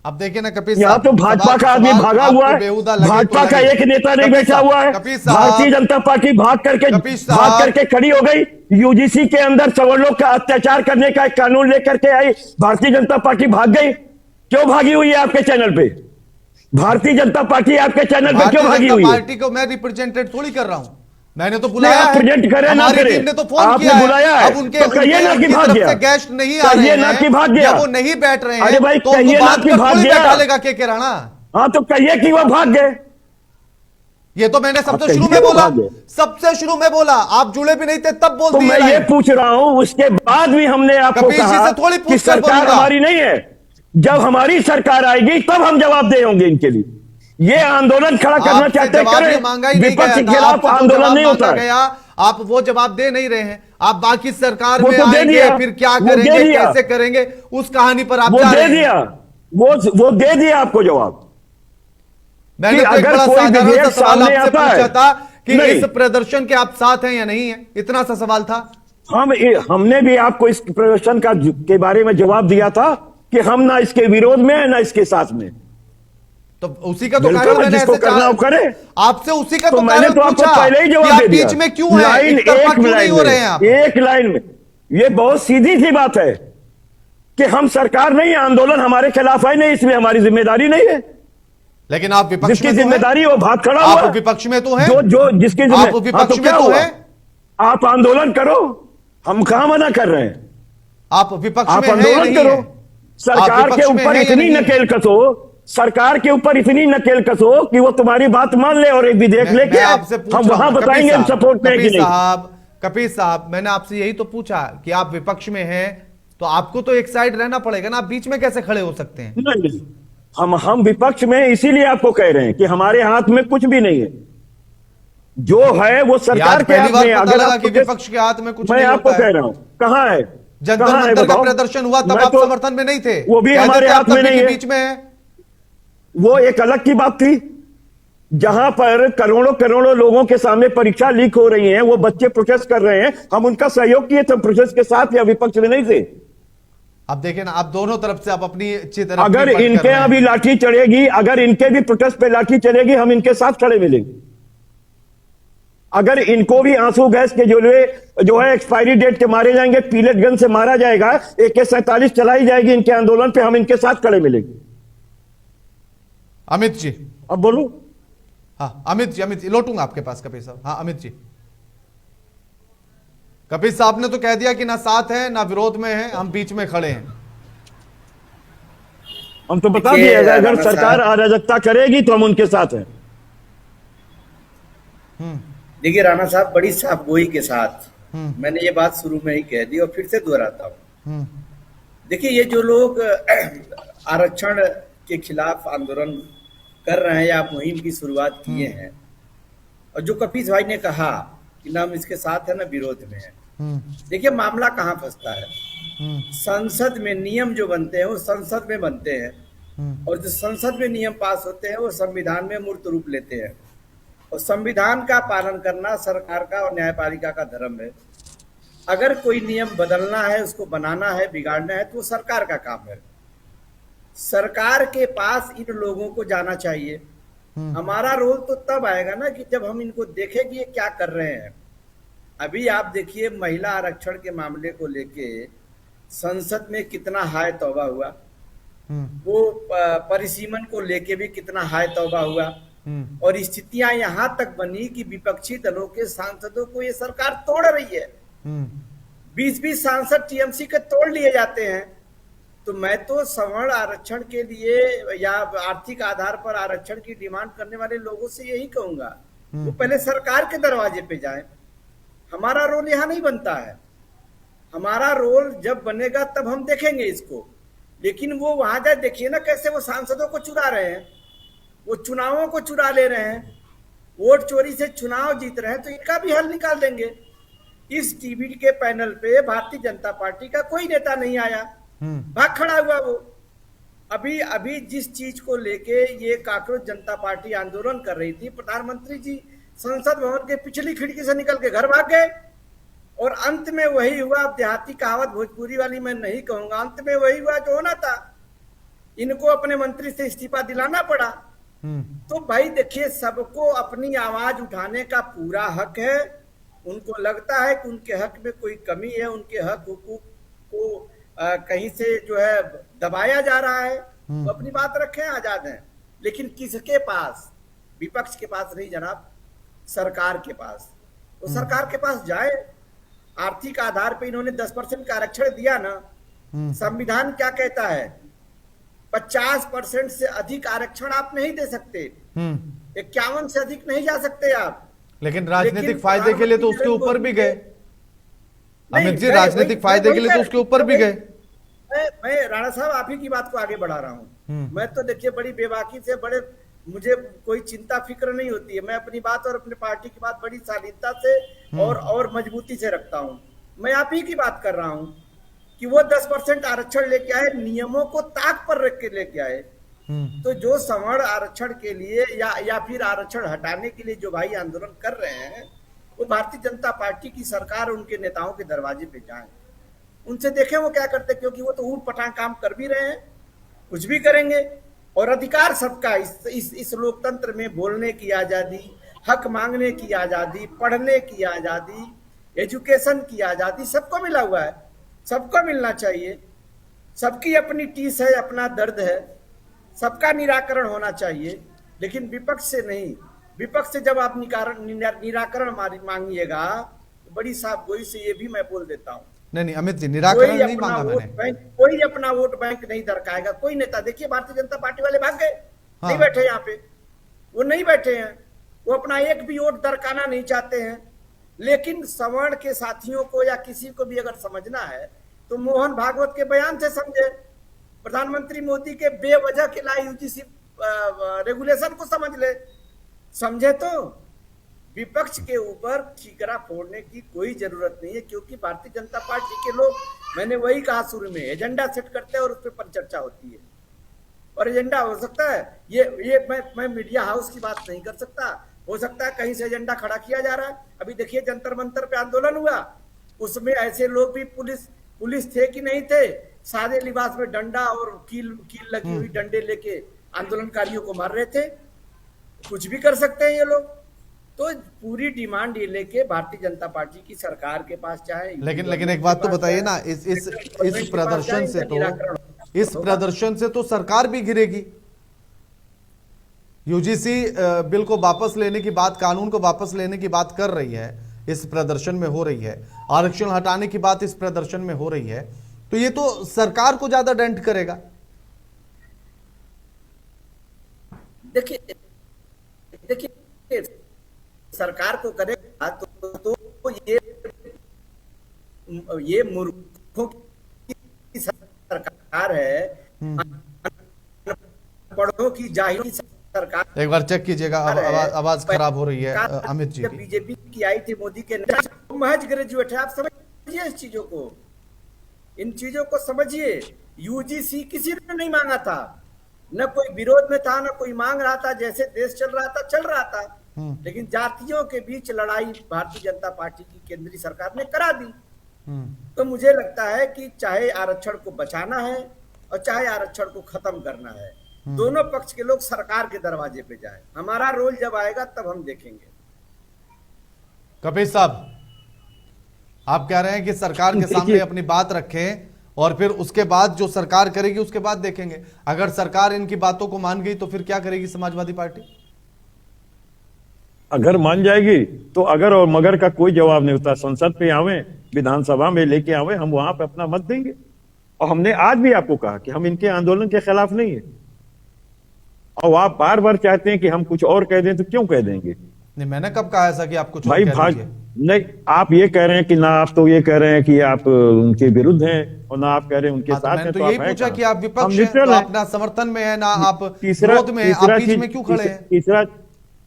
Speaker 1: अब देखिए ना कपिल
Speaker 7: यहाँ
Speaker 1: साहब,
Speaker 7: तो भाजपा का आदमी
Speaker 1: सवाल
Speaker 7: भागा
Speaker 1: आपको
Speaker 7: हुआ है।
Speaker 1: बेहुदा लगे तो
Speaker 7: भाजपा का
Speaker 1: लगे।
Speaker 7: एक नेता नहीं
Speaker 1: कपिल
Speaker 7: बैठा
Speaker 1: साहब,
Speaker 7: हुआ है।
Speaker 1: कपिल साहब,
Speaker 7: भारतीय जनता पार्टी
Speaker 1: कपिल साहब,
Speaker 7: भाग करके खड़ी हो गई। यूजीसी के अंदर सवर्णों का अत्याचार करने का एक कानून लेकर के आई, भारतीय जनता पार्टी भाग गई। क्यों भागी हुई है आपके चैनल पे? भारतीय जनता पार्टी आपके चैनल पे क्यों भागी हुई है?
Speaker 1: पार्टी को मैं रिप्रेजेंटेड थोड़ी कर रहा हूं, मैंने तो बुलाया
Speaker 7: आप
Speaker 1: है।
Speaker 7: प्रेजेंट करें ना
Speaker 1: हमारी
Speaker 7: करें,
Speaker 1: टीम ने तो फोन
Speaker 7: आपने
Speaker 1: किया
Speaker 7: बुलाया है।
Speaker 1: अब उनके
Speaker 7: तो कहिए ना कि
Speaker 1: उनकी
Speaker 7: भाग
Speaker 1: तरफ
Speaker 7: गया।
Speaker 1: से गेस्ट नहीं आ रहे
Speaker 7: कहिए ना कि भाग
Speaker 1: हैं
Speaker 7: गया।
Speaker 1: या वो नहीं बैठ रहे हैं।
Speaker 7: अरे भाई,
Speaker 1: तो उनको
Speaker 7: कहिए ना
Speaker 1: बात
Speaker 7: कि
Speaker 1: कर
Speaker 7: भाग
Speaker 1: थोड़ी
Speaker 7: गया।
Speaker 1: बैठा लेगा के राणा।
Speaker 7: हाँ तो कहिए कि वो भाग गए।
Speaker 1: ये तो मैंने सबसे
Speaker 7: आप
Speaker 1: शुरू
Speaker 7: कहिए
Speaker 1: में
Speaker 7: वो
Speaker 1: बोला,
Speaker 7: भाग गए।
Speaker 1: सबसे शुरू में बोला, आप जुड़े भी नहीं थे तब बोल
Speaker 7: तो
Speaker 1: दिए
Speaker 7: मैं ये
Speaker 1: लाइन।
Speaker 7: पूछ रहा हूं, उसके बाद भी हमने आपको
Speaker 1: कपिल जी
Speaker 7: कहा
Speaker 1: से थोड़ी
Speaker 7: कि
Speaker 1: पूछकर
Speaker 7: सरकार
Speaker 1: बोलूंगा।
Speaker 7: हमारी नहीं है। जब हमारी सरकार आएगी तब हम जवाब दे होंगे इनके लिए। ये आंदोलन खड़ा करना
Speaker 1: आपसे
Speaker 7: चाहते हैं,
Speaker 1: जवाब ये
Speaker 7: करें।
Speaker 1: मांगा ही नहीं
Speaker 7: विपक्ष
Speaker 1: गया
Speaker 7: के
Speaker 1: था,
Speaker 7: खिलाफ
Speaker 1: आपसे जो
Speaker 7: आंदोलन
Speaker 1: जवाब
Speaker 7: नहीं होता
Speaker 1: मांगा
Speaker 7: है।
Speaker 1: गया, आप वो जवाब दे नहीं रहे हैं। आप बाकी सरकार
Speaker 7: वो
Speaker 1: में
Speaker 7: तो दे
Speaker 1: आएंगे,
Speaker 7: दिया।
Speaker 1: फिर क्या
Speaker 7: वो दे
Speaker 1: करेंगे,
Speaker 7: दिया।
Speaker 1: कैसे करेंगे, उस कहानी पर आप
Speaker 7: वो
Speaker 1: जा
Speaker 7: दे
Speaker 1: रहे हैं।
Speaker 7: दिया, वो दे दिया आपको जवाब।
Speaker 1: मैंने
Speaker 7: कि
Speaker 1: तो एक
Speaker 7: अगर
Speaker 1: बड़ा
Speaker 7: कोई
Speaker 1: साधारण सा
Speaker 7: विधेयक
Speaker 1: सवाल
Speaker 7: सामने
Speaker 1: आपसे
Speaker 7: आता है,
Speaker 1: पूछा था कि
Speaker 7: नहीं।
Speaker 1: इस प्रदर्शन के आप साथ हैं या नहीं है, इतना सा सवाल था।
Speaker 7: हमने भी आपको इस प्रदर्शन के बारे में जवाब दिया था कि हम ना इसके विरोध में है ना इसके साथ में।
Speaker 1: तो उसी का तो
Speaker 7: बिल्कुल,
Speaker 1: कारण मैंने
Speaker 7: जिसको
Speaker 1: ऐसे
Speaker 7: करना हो करे।
Speaker 1: आपसे उसी का
Speaker 7: तो
Speaker 1: तो
Speaker 7: मैंने
Speaker 1: कारण
Speaker 7: तो आपको
Speaker 1: पूछा
Speaker 7: पहले ही
Speaker 1: कि
Speaker 7: जवाब
Speaker 1: आप
Speaker 7: दे दिया।
Speaker 1: बीच में क्यों हैं,
Speaker 7: लाइन
Speaker 1: एकतरफा
Speaker 7: एक
Speaker 1: क्यों नहीं
Speaker 7: लाइन
Speaker 1: हो रहे हैं आप?
Speaker 7: में, एक लाइन में। ये बहुत सीधी सी बात है कि हम सरकार नहीं, आंदोलन हमारे खिलाफ है नहीं, इसमें हमारी जिम्मेदारी नहीं है।
Speaker 1: लेकिन आप विपक्ष
Speaker 7: जिसकी
Speaker 1: में तो हैं।
Speaker 7: जिम्मेदारी वो भाग खड़ा हुआ
Speaker 1: आप
Speaker 7: है।
Speaker 1: विपक्ष में तो हैं।
Speaker 7: जो जिसकी
Speaker 1: आप
Speaker 7: हाँ,
Speaker 1: विपक्ष
Speaker 7: तो
Speaker 1: में
Speaker 7: क्या
Speaker 1: तो
Speaker 7: हुआ?
Speaker 1: हैं।
Speaker 7: आप आंदोलन करो, हम कहां मना कर रहे हैं।
Speaker 1: आप विपक्ष
Speaker 7: आप
Speaker 1: में हैं या
Speaker 7: आंदोलन
Speaker 1: नहीं
Speaker 7: करो।
Speaker 1: हैं?
Speaker 7: सरकार
Speaker 1: विपक्ष
Speaker 7: के
Speaker 1: में
Speaker 7: ऊपर
Speaker 1: हैं या
Speaker 7: इतनी
Speaker 1: नहीं?
Speaker 7: नकेल कसो, सरकार के ऊपर इतनी नकेल कसो कि वो तुम्हारी बात मान ले और एक विधेयक लेके
Speaker 1: मैं
Speaker 7: आए।
Speaker 1: आपसे पूछ
Speaker 7: हम
Speaker 1: रहा
Speaker 7: वहां
Speaker 1: हूं,
Speaker 7: बताएंगे हम सपोर्ट में है कि नहीं।
Speaker 1: कपिल साहब, मैंने आपसे यही तो पूछा कि आप विपक्ष में हैं तो आपको तो एक साइड रहना पड़ेगा ना, आप बीच में कैसे खड़े हो सकते हैं?
Speaker 7: नहीं, हम विपक्ष में इसीलिए आपको कह रहे हैं कि हमारे हाथ में कुछ भी नहीं है। जो है वो सरकार के हाथ
Speaker 1: पहली बार
Speaker 7: में।
Speaker 1: पता
Speaker 7: अगर
Speaker 1: लगा
Speaker 7: आप
Speaker 1: कि विपक्ष के हाथ में कुछ
Speaker 7: मैं
Speaker 1: नहीं
Speaker 7: आपको
Speaker 1: होता
Speaker 7: कह
Speaker 1: है।
Speaker 7: रहा हूं, कहां है,
Speaker 1: जंतर
Speaker 7: कहां है
Speaker 1: मंतर का
Speaker 7: बताओ?
Speaker 1: प्रदर्शन हुआ तब
Speaker 7: मैं
Speaker 1: आप
Speaker 7: तो-
Speaker 1: समर्थन में नहीं थे,
Speaker 7: वो भी
Speaker 1: कहते
Speaker 7: हमारे
Speaker 1: थे
Speaker 7: हाथ
Speaker 1: आप
Speaker 7: में
Speaker 1: सभी
Speaker 7: नहीं
Speaker 1: के
Speaker 7: है।
Speaker 1: बीच में है।
Speaker 7: वो एक अलग की बात थी। जहां पर करोड़ों करोड़ों लोगों के सामने परीक्षा लीक हो रही है, वो बच्चे प्रोटेस्ट कर रहे हैं, हम उनका सहयोग किए थे प्रोटेस्ट के साथ, या विपक्ष में नहीं थे।
Speaker 1: अब देखिए ना, आप दोनों तरफ से आप अपनी अच्छी तरफ
Speaker 7: अगर इनके यहां भी लाठी चढ़ेगी, अगर इनके भी प्रोटेस्ट पे लाठी चलेगी, हम इनके साथ खड़े मिलेंगे। अगर इनको भी आंसू गैस के जो है एक्सपायरी डेट के मारे जाएंगे, पीलेट गन से मारा जाएगा, AK-47 चलाई जाएगी इनके आंदोलन पे, हम इनके साथ खड़े मिलेंगे।
Speaker 1: अमित जी,
Speaker 7: अब बोलो।
Speaker 1: हाँ अमित जी लौटूंगा आपके पास। कपिल साहब, हाँ अमित जी। कपिल साहब ने तो कह दिया कि ना साथ है ना विरोध में है, हम बीच में खड़े हैं।
Speaker 7: हम तो बता
Speaker 6: देखिए,
Speaker 7: दिए, अगर
Speaker 6: राणा
Speaker 7: सरकार
Speaker 6: साहब,
Speaker 7: अराजकता करेगी तो हम उनके साथ हैं।
Speaker 6: देखिए राणा साहब, बड़ी साफगोई के साथ मैंने ये बात शुरू में ही कह दी और फिर से दोहराता हूँ। देखिए, ये जो लोग आरक्षण के खिलाफ आंदोलन कर रहे हैं या मुहिम की शुरुआत किए हैं, और जो कपीस भाई ने कहा कि ना हम इसके साथ है ना विरोध में है, देखिए मामला कहाँ फंसता है। संसद में नियम जो बनते हैं वो संसद में बनते हैं, और जो संसद में नियम पास होते हैं वो संविधान में मूर्त रूप लेते हैं, और संविधान का पालन करना सरकार का और न्यायपालिका का धर्म है। अगर कोई नियम बदलना है, उसको बनाना है, बिगाड़ना है, तो वो सरकार का काम है। सरकार के पास इन लोगों को जाना चाहिए। हमारा रोल तो तब आएगा ना कि जब हम इनको देखें कि ये क्या कर रहे हैं। अभी आप देखिए महिला आरक्षण के मामले को लेके संसद में कितना हाय तौबा हुआ, वो परिसीमन को लेके भी कितना हाय तौबा हुआ, और स्थितियां यहां तक बनी कि विपक्षी दलों के सांसदों को ये सरकार तोड़ रही है। 20-20 सांसद टीएमसी के तोड़ लिए जाते हैं। तो मैं तो सवर्ण आरक्षण के लिए या आर्थिक आधार पर आरक्षण की डिमांड करने वाले लोगों से यही कहूंगा, वो पहले सरकार के दरवाजे पे जाएं। हमारा रोल यहाँ नहीं बनता है। हमारा रोल जब बनेगा तब हम देखेंगे इसको, लेकिन वो वहां जाए, देखिए ना कैसे वो सांसदों को चुरा रहे हैं, वो चुनावों को चुरा ले रहे हैं, वोट चोरी से चुनाव जीत रहे हैं। तो इनका भी हल निकाल देंगे। इस टीवी के पैनल पे भारतीय जनता पार्टी का कोई नेता नहीं आया, भाग खड़ा हुआ वो। अभी जिस चीज को लेके ये काकरोच जनता पार्टी आंदोलन कर रही थी, प्रधानमंत्री जी संसद भवन के पिछली खिड़की से निकल के घर भाग गए, और अंत में वही हुआ। अब देहाती कहावत भोजपुरी वाली मैं नहीं कहूंगा, अंत में वही हुआ जो होना था। इनको अपने मंत्री से इस्तीफा दिलाना पड़ा। तो भाई देखिए, सबको अपनी आवाज उठाने का पूरा हक है। उनको लगता है कि उनके हक में कोई कमी है, उनके हक हुकूक को कहीं से जो है दबाया जा रहा है, तो अपनी बात रखें, आजाद हैं। लेकिन किसके पास? विपक्ष के पास नहीं जनाब, सरकार के पास। तो सरकार के पास जाए। आर्थिक आधार पे इन्होंने 10% का आरक्षण दिया ना, संविधान क्या कहता है? 50% से अधिक आरक्षण आप नहीं दे सकते, 51 से अधिक नहीं जा सकते आप।
Speaker 1: लेकिन राजनीतिक फायदे के लिए तो उसके ऊपर भी गए अमित जी, राजनीतिक फायदे के लिए तो उसके ऊपर भी गए।
Speaker 6: मैं राणा साहब आप ही की बात को आगे बढ़ा रहा हूँ। मैं तो देखिए बड़ी बेबाकी से, बड़े मुझे कोई चिंता फिक्र नहीं होती है। मैं अपनी बात और अपने पार्टी की बात बड़ी शालीनता से और मजबूती से रखता हूँ। मैं आप ही की बात कर रहा हूँ कि वो 10% आरक्षण लेके आए, नियमों को ताक पर रख के लेके आए। तो जो सवर्ण आरक्षण के लिए या फिर आरक्षण हटाने के लिए जो भाई आंदोलन कर रहे हैं, वो भारतीय जनता पार्टी की सरकार और उनके नेताओं के दरवाजे पे जाएं, उनसे देखें वो क्या करते, क्योंकि वो तो ऊट पटांग काम कर भी रहे हैं, कुछ भी करेंगे। और अधिकार सबका, इस लोकतंत्र में बोलने की आजादी, हक मांगने की आजादी, पढ़ने की आजादी, एजुकेशन की आजादी सबको मिला हुआ है, सबको मिलना चाहिए। सबकी अपनी टीस है, अपना दर्द है, सबका निराकरण होना चाहिए, लेकिन विपक्ष से नहीं। विपक्ष से जब आप निराकरण मांगिएगा तो बड़ी साफ गोई से ये भी मैं बोल देता हूँ,
Speaker 1: नहीं अमित जी, निराकरण नहीं मांगा मैंने।
Speaker 6: कोई अपना वोट बैंक नहीं दरकाएगा, कोई नेता। देखिए भारतीय जनता पार्टी वाले भाग गए, नहीं बैठे यहाँ पे, वो नहीं बैठे हैं, वो अपना एक भी वोट दरकाना नहीं चाहते हैं। लेकिन सवर्ण के साथियों को या किसी को भी अगर समझना है तो मोहन भागवत के बयान से समझे, प्रधानमंत्री मोदी के बेवजह के लाई यूजीसी रेगुलेशन को समझ ले। समझे तो विपक्ष के ऊपर ठीकरा फोड़ने की कोई जरूरत नहीं है, क्योंकि भारतीय जनता पार्टी के लोग, मैंने वही कहा शुरू में, एजेंडा सेट करते हैं और उस पर चर्चा होती है। और एजेंडा हो सकता है ये मैं मीडिया हाउस की बात नहीं कर सकता, हो सकता है कहीं से एजेंडा खड़ा किया जा रहा है। अभी देखिए जंतर मंतर पे आंदोलन हुआ, उसमें ऐसे लोग भी पुलिस थे कि नहीं थे, सादे लिबास में डंडा और कील लगी हुई डंडे लेके आंदोलनकारियों को मार रहे थे। कुछ भी कर सकते हैं ये लोग। तो पूरी डिमांड ये लेके भारतीय जनता पार्टी की सरकार के पास चाहे,
Speaker 1: लेकिन एक बात तो बताइए ना, इस प्रदर्शन से तो सरकार भी घिरेगी। यूजीसी बिल को वापस लेने की बात, कानून को वापस लेने की बात कर रही है, इस प्रदर्शन में हो रही है। आरक्षण हटाने की बात इस प्रदर्शन में हो रही है, तो ये तो सरकार को ज्यादा डेंट करेगा।
Speaker 6: देखिए सरकार को करेगा तो ये मूर्खों की सरकार है, पढ़ों की जाहिलों की सरकार
Speaker 1: एक बार चेक कीजिएगा, आवाज खराब हो रही है अमित जी की।
Speaker 6: बीजेपी की आई थी मोदी के महज ग्रेजुएट है, आप समझिए इस चीजों को, इन चीजों को समझिए। यूजीसी किसी ने नहीं मांगा था, न कोई विरोध में था, न कोई मांग रहा था, जैसे देश चल रहा था। लेकिन जातियों के बीच लड़ाई भारतीय जनता पार्टी की केंद्रीय सरकार ने करा दी। तो मुझे लगता है कि चाहे आरक्षण को बचाना है और चाहे आरक्षण को खत्म करना है, दोनों पक्ष के लोग सरकार के दरवाजे पे जाए। हमारा रोल जब आएगा तब हम देखेंगे।
Speaker 1: कपिल साहब, आप कह रहे हैं कि सरकार के सामने अपनी बात रखें और फिर उसके बाद जो सरकार करेगी उसके बाद देखेंगे। अगर सरकार इनकी बातों को मान गई तो फिर क्या करेगी समाजवादी पार्टी?
Speaker 7: अगर मान जाएगी तो अगर और मगर का कोई जवाब नहीं होता। संसद पे आवे, विधानसभा में लेके आवे, हम वहां पे अपना मत देंगे। और हमने आज भी आपको कहा कि हम इनके आंदोलन के खिलाफ नहीं है। और आप बार बार चाहते हैं कि हम कुछ और कह दें, तो क्यों कह देंगे?
Speaker 1: नहीं, मैंने कब कहा ऐसा कि आप कुछ
Speaker 7: भाई नहीं, आप ये कह रहे हैं कि ना, आप तो ये कह रहे हैं कि आप उनके विरुद्ध हैं और ना आप कह रहे हैं उनके साथ हैं।
Speaker 1: तो यही पूछा कि आप विपक्ष हैं, तो आप ना समर्थन में है ना आप विरोध में, आप बीच में क्यों खड़े हैं?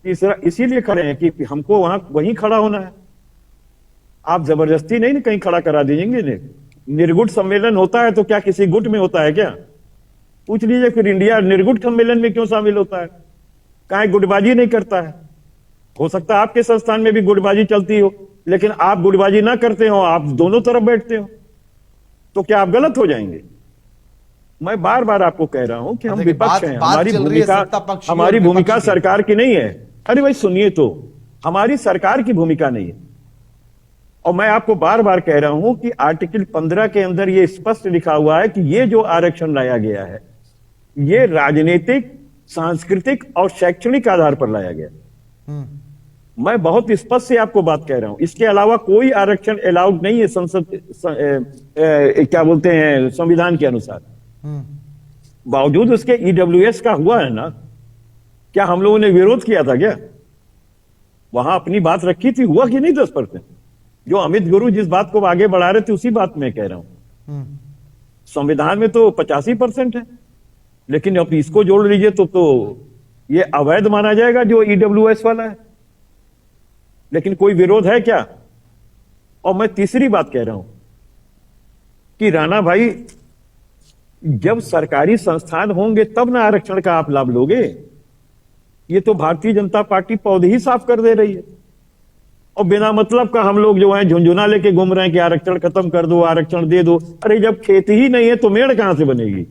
Speaker 7: तीसरा इसीलिए खड़े हैं कि हमको वहीं खड़ा होना है। आप जबरदस्ती नहीं कहीं खड़ा करा दीजिएंगे। निर्गुट सम्मेलन होता है तो क्या किसी गुट में होता है क्या? पूछ लीजिए फिर इंडिया निर्गुट सम्मेलन में क्यों शामिल होता है? काहे गुटबाजी नहीं करता है? हो सकता है आपके संस्थान में भी गुटबाजी चलती हो, लेकिन आप गुटबाजी ना करते हो, आप दोनों तरफ बैठते हो, तो क्या आप गलत हो जाएंगे? मैं बार बार आपको कह रहा हूं कि हम विपक्ष हैं। हमारी भूमिका सरकार की नहीं है। अरे भाई सुनिए, तो हमारी सरकार की भूमिका नहीं है। और मैं आपको बार बार कह रहा हूं कि आर्टिकल 15 के अंदर यह स्पष्ट लिखा हुआ है कि यह जो आरक्षण लाया गया है, यह राजनीतिक, सांस्कृतिक और शैक्षणिक आधार पर लाया गया। मैं बहुत स्पष्ट से आपको बात कह रहा हूं। इसके अलावा कोई आरक्षण अलाउड नहीं है क्या बोलते हैं, संविधान के अनुसार। बावजूद उसके ईडब्ल्यूएस का हुआ है ना, क्या हम लोगों ने विरोध किया था क्या? वहां अपनी बात रखी थी, हुआ कि नहीं? 10% जो अमित गुरु जिस बात को आगे बढ़ा रहे थे उसी बात में कह रहा हूं। संविधान में तो 85% है, लेकिन अब इसको जोड़ लीजिए तो ये अवैध माना जाएगा जो ईडब्ल्यूएस वाला है। लेकिन कोई विरोध है क्या? और मैं तीसरी बात कह रहा हूं कि राणा भाई, जब सरकारी संस्थान होंगे तब ना आरक्षण का आप लाभ लोगे। ये तो भारतीय जनता पार्टी पौधे ही साफ कर दे रही है। और बिना मतलब का हम लोग जो है झुंझुना लेके घूम रहे हैं कि आरक्षण खत्म कर दो, आरक्षण दे दो। अरे जब खेती ही नहीं है तो मेड़ कहां से बनेगी?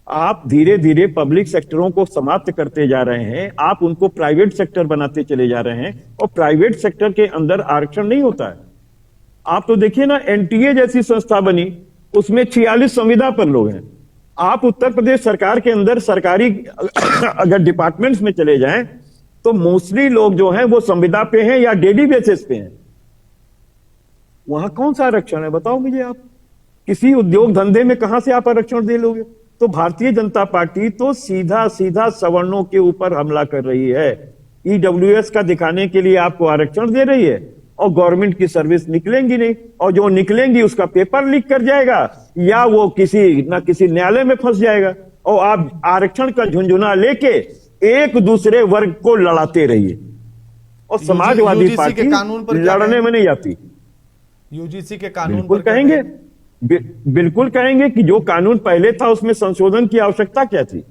Speaker 7: आप धीरे धीरे पब्लिक सेक्टरों को समाप्त करते जा रहे हैं, आप उनको प्राइवेट सेक्टर बनाते चले जा रहे हैं, और प्राइवेट सेक्टर के अंदर आरक्षण नहीं होता है। आप तो देखिए ना, एनटीए जैसी संस्था बनी, उसमें 46 संविदा पर लोग हैं। आप उत्तर प्रदेश सरकार के अंदर सरकारी अगर डिपार्टमेंट्स में चले जाएं तो मोस्टली लोग जो हैं वो संविदा पे हैं या डेली बेसिस पे हैं। वहां कौन सा आरक्षण है बताओ मुझे आप? किसी उद्योग धंधे में कहां से आप आरक्षण दे लोगे? तो भारतीय जनता पार्टी तो सीधा सीधा सवर्णों के ऊपर हमला कर रही है। ईडब्ल्यूएस का दिखाने के लिए आपको आरक्षण दे रही है, और गवर्नमेंट की सर्विस निकलेंगी नहीं, और जो निकलेंगी उसका पेपर लीक कर जाएगा या वो किसी न्यायालय में फंस जाएगा, और आप आरक्षण का झुंझुना लेके एक दूसरे वर्ग को लड़ाते रहिए। और समाजवादी पार्टी लड़ने में नहीं आती।
Speaker 1: यूजीसी के कानून
Speaker 7: बिल्कुल कहेंगे, बिल्कुल कहेंगे कि जो कानून पहले था उसमें संशोधन की आवश्यकता क्या थी?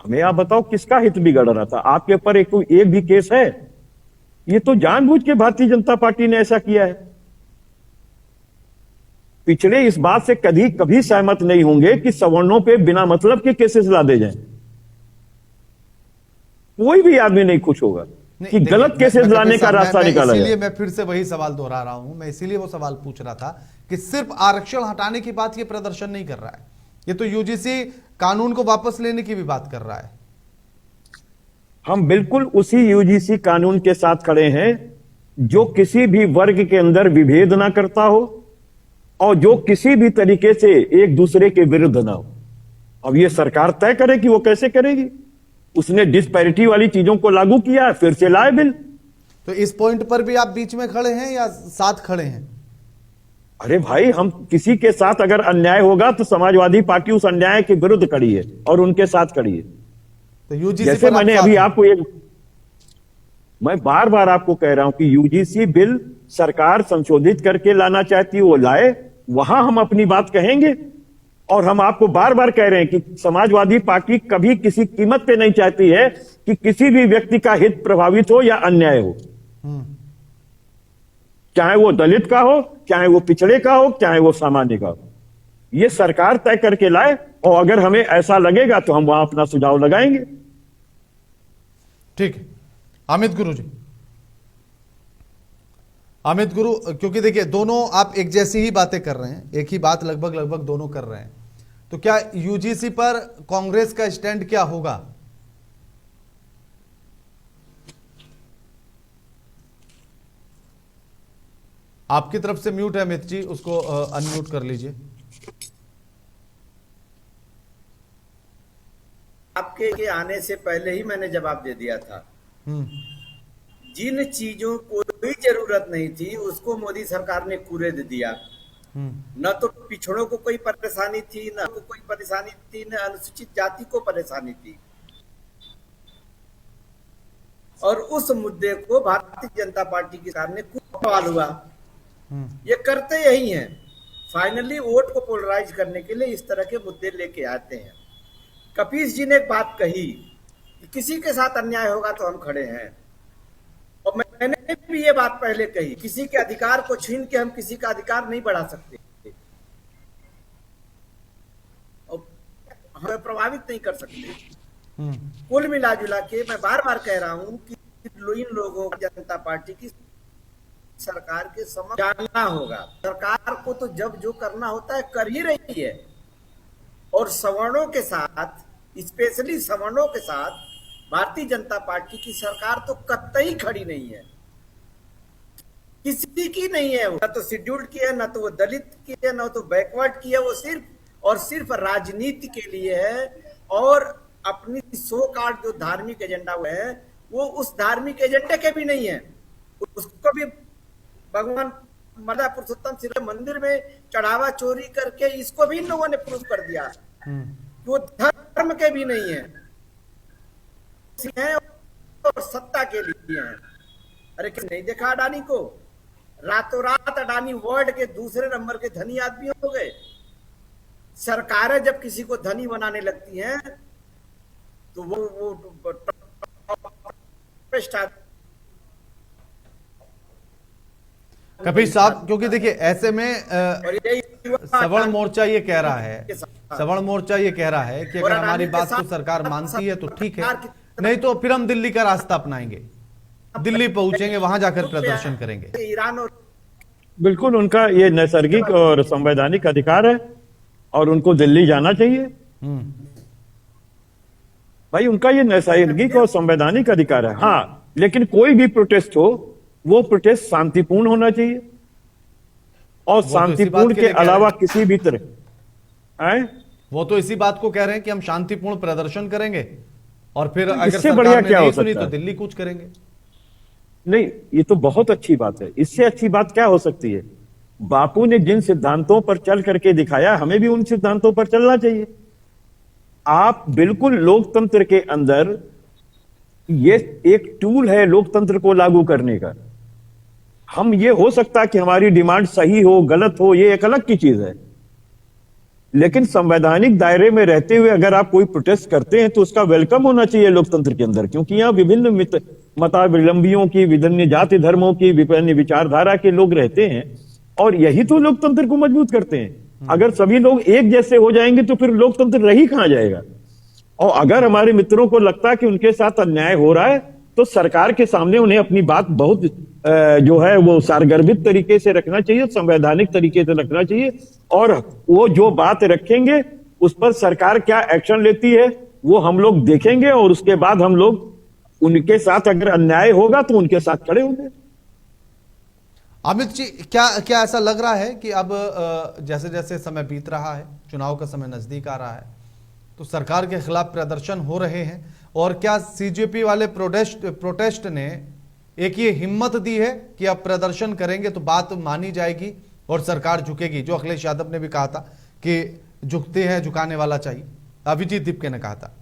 Speaker 7: हमें आप बताओ किसका हित बिगड़ रहा था? आपके ऊपर एक भी केस है? ये तो जानबूझ के भारतीय जनता पार्टी ने ऐसा किया है। पिछड़े इस बात से कभी सहमत नहीं होंगे कि सवर्णों पे बिना मतलब के केसेस ला दे जाएं। कोई भी आदमी नहीं खुश होगा कि गलत केसेस लाने का रास्ता निकाला है।
Speaker 1: इसलिए मैं फिर से वही सवाल दोहरा रहा हूं। मैं इसीलिए वो सवाल पूछ रहा था कि सिर्फ आरक्षण हटाने की बात ये प्रदर्शन नहीं कर रहा है, ये तो यूजीसी कानून को वापस लेने की भी बात कर रहा है।
Speaker 7: हम बिल्कुल उसी यूजीसी कानून के साथ खड़े हैं जो किसी भी वर्ग के अंदर विभेद ना करता हो और जो किसी भी तरीके से एक दूसरे के विरुद्ध ना हो। अब ये सरकार तय करे कि वो कैसे करेगी। उसने डिस्पैरिटी वाली चीजों को लागू किया, फिर से लाए बिल।
Speaker 1: तो इस पॉइंट पर भी आप बीच में खड़े हैं या साथ खड़े हैं?
Speaker 7: अरे भाई, हम किसी के साथ अगर अन्याय होगा तो समाजवादी पार्टी उस अन्याय के विरुद्ध खड़ी है और उनके साथ खड़ी है।
Speaker 1: तो यूजीसी
Speaker 7: जैसे
Speaker 1: पर आप
Speaker 7: मैंने
Speaker 1: साथ
Speaker 7: अभी
Speaker 1: हैं?
Speaker 7: आपको मैं बार बार आपको कह रहा हूं कि यूजीसी बिल सरकार संशोधित करके लाना चाहती है, वो लाए, वहां हम अपनी बात कहेंगे। और हम आपको बार बार कह रहे हैं कि समाजवादी पार्टी कभी किसी कीमत पे नहीं चाहती है कि किसी भी व्यक्ति का हित प्रभावित हो या अन्याय हो, चाहे वो दलित का हो, चाहे वो पिछड़े का हो, चाहे वो सामान्य का हो। ये सरकार तय करके लाए, और अगर हमें ऐसा लगेगा तो हम वहां अपना सुझाव लगाएंगे।
Speaker 1: ठीक है अमित गुरु जी। अमित गुरु, क्योंकि देखिए दोनों आप एक जैसी ही बातें कर रहे हैं, एक ही बात लगभग दोनों कर रहे हैं, तो क्या यूजीसी पर कांग्रेस का स्टैंड क्या होगा? आपकी तरफ से म्यूट है अमित जी, उसको अनम्यूट कर लीजिए।
Speaker 6: आपके के आने से पहले ही मैंने जवाब दे दिया था। जिन चीजों को कोई जरूरत नहीं थी उसको मोदी सरकार ने कुरेद दिया। न तो पिछड़ों को कोई परेशानी थी, न को कोई परेशानी थी, न अनुसूचित जाति को परेशानी थी। और उस मुद्दे को भारतीय जनता पार्टी की सरकार ने खूब सवाल हुआ। ये करते यही हैं, फाइनली वोट को पोलराइज करने के लिए इस तरह के मुद्दे लेके आते हैं। कपीस जी ने एक बात कही कि किसी के साथ अन्याय होगा तो हम खड़े हैं, और मैंने भी ये बात पहले कही, किसी के अधिकार को छीन के हम किसी का अधिकार नहीं बढ़ा सकते और हमें प्रभावित नहीं कर सकते। कुल मिला जुला के मैं बार बार कह रहा हूं कि इन लोगों को जनता पार्टी की सरकार के समक्ष जानना होगा। सरकार को तो जब जो करना होता है कर ही रही है, और सवर्णों के साथ, स्पेशली सवर्णों के साथ भारतीय जनता पार्टी की सरकार तो कतई खड़ी नहीं है, किसी की नहीं है। न तो शेड्यूल्ड की है, न तो वो दलित की है, न तो बैकवर्ड की है। वो सिर्फ और सिर्फ राजनीति के लिए है, और अपनी सो कार्ड जो धार्मिक एजेंडा हुआ है वो उस धार्मिक एजेंडे के भी नहीं है। उसको भी भगवान मर्यादा पुरुषोत्तम श्री मंदिर में चढ़ावा चोरी करके इसको भी इन लोगों ने प्रूव कर दिया कि वो धर्म के भी नहीं है और सत्ता के लिए है। अरे किसी नहीं देखा अडानी को? रातों रात अडानी वर्ल्ड के दूसरे नंबर के धनी आदमी हो गए। सरकारें जब किसी को धनी बनाने लगती हैं तो वो
Speaker 1: कपीस साहब, क्योंकि देखिए ऐसे में सवर्ण मोर्चा ये कह रहा है, सवर्ण मोर्चा ये कह रहा है कि अगर हमारी बात को सरकार मानती है तो ठीक है, नहीं तो फिर हम दिल्ली का रास्ता अपनाएंगे, दिल्ली पहुंचेंगे, वहां जाकर प्रदर्शन करेंगे।
Speaker 6: ईरान और
Speaker 7: बिल्कुल उनका ये नैसर्गिक और संवैधानिक अधिकार है और उनको दिल्ली जाना चाहिए। भाई उनका ये नैसर्गिक और संवैधानिक अधिकार है। हाँ, लेकिन कोई भी प्रोटेस्ट हो वो प्रोटेस्ट शांतिपूर्ण होना चाहिए, और शांतिपूर्ण के अलावा किसी भी तरह
Speaker 1: वो तो इसी बात को कह रहे हैं कि हम शांतिपूर्ण प्रदर्शन करेंगे और फिर अगर
Speaker 7: इससे
Speaker 1: सरकार
Speaker 7: बढ़िया
Speaker 1: ने
Speaker 7: क्या
Speaker 1: नहीं
Speaker 7: हो
Speaker 1: सुनी
Speaker 7: सकता
Speaker 1: तो
Speaker 7: है?
Speaker 1: दिल्ली कूच करेंगे।
Speaker 7: नहीं, ये तो बहुत अच्छी बात है। इससे अच्छी बात क्या हो सकती है? बापू ने जिन सिद्धांतों पर चल करके दिखाया, हमें भी उन सिद्धांतों पर चलना चाहिए। आप बिल्कुल लोकतंत्र के अंदर, ये एक टूल है लोकतंत्र को लागू करने का। हम ये हो सकता कि हमारी डिमांड सही हो गलत हो, ये एक अलग की चीज है, लेकिन संवैधानिक दायरे में रहते हुए अगर आप कोई प्रोटेस्ट करते हैं तो उसका वेलकम होना चाहिए लोकतंत्र के अंदर, क्योंकि यहाँ विभिन्न मतावलंबियों की, विभिन्न जाति धर्मों की, विभिन्न विचारधारा के लोग रहते हैं, और यही तो लोकतंत्र को मजबूत करते हैं। अगर सभी लोग एक जैसे हो जाएंगे तो फिर लोकतंत्र रह ही कहां जाएगा। और अगर हमारे मित्रों को लगता है कि उनके साथ अन्याय हो रहा है तो सरकार के सामने उन्हें अपनी बात बहुत जो है वो सारगर्भित तरीके से रखना चाहिए, संवैधानिक तरीके से रखना चाहिए, और वो जो बात रखेंगे उस पर सरकार क्या एक्शन लेती है वो हम लोग देखेंगे, और उसके बाद हम लोग उनके साथ अगर अन्याय होगा तो उनके साथ खड़े होंगे।
Speaker 1: अमित जी, क्या ऐसा लग रहा है कि अब जैसे जैसे समय बीत रहा है, चुनाव का समय नजदीक आ रहा है, तो सरकार के खिलाफ प्रदर्शन हो रहे हैं, और क्या सीजेपी वाले प्रोटेस्ट ने एक ये हिम्मत दी है कि अब प्रदर्शन करेंगे तो बात मानी जाएगी और सरकार झुकेगी, जो अखिलेश यादव ने भी कहा था कि झुकते हैं, झुकाने वाला चाहिए, अभिजीत दीपके ने कहा था।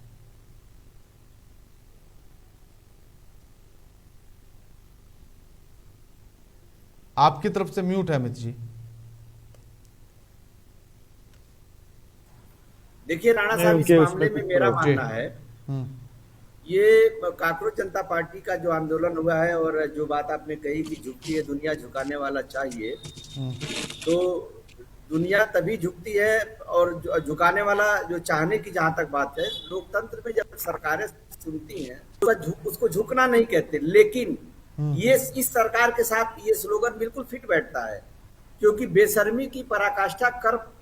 Speaker 1: आपकी तरफ से म्यूट है अमित जी।
Speaker 6: देखिए राणा साहब, इस मामले में मेरा मानना है, ये कांग्रेस जनता पार्टी का जो आंदोलन हुआ है और जो बात आपने कही कि झुकती है दुनिया, झुकाने वाला चाहिए, तो दुनिया तभी झुकती है और झुकाने वाला जो चाहने की जहां तक बात है, लोकतंत्र में जब सरकारें सुनती हैं तो उसको झुकना नहीं कहते, लेकिन ये इस सरकार के साथ ये स्लोगन बिल्कुल फिट बैठता है, क्योंकि बेशर्मी की पराकाष्ठा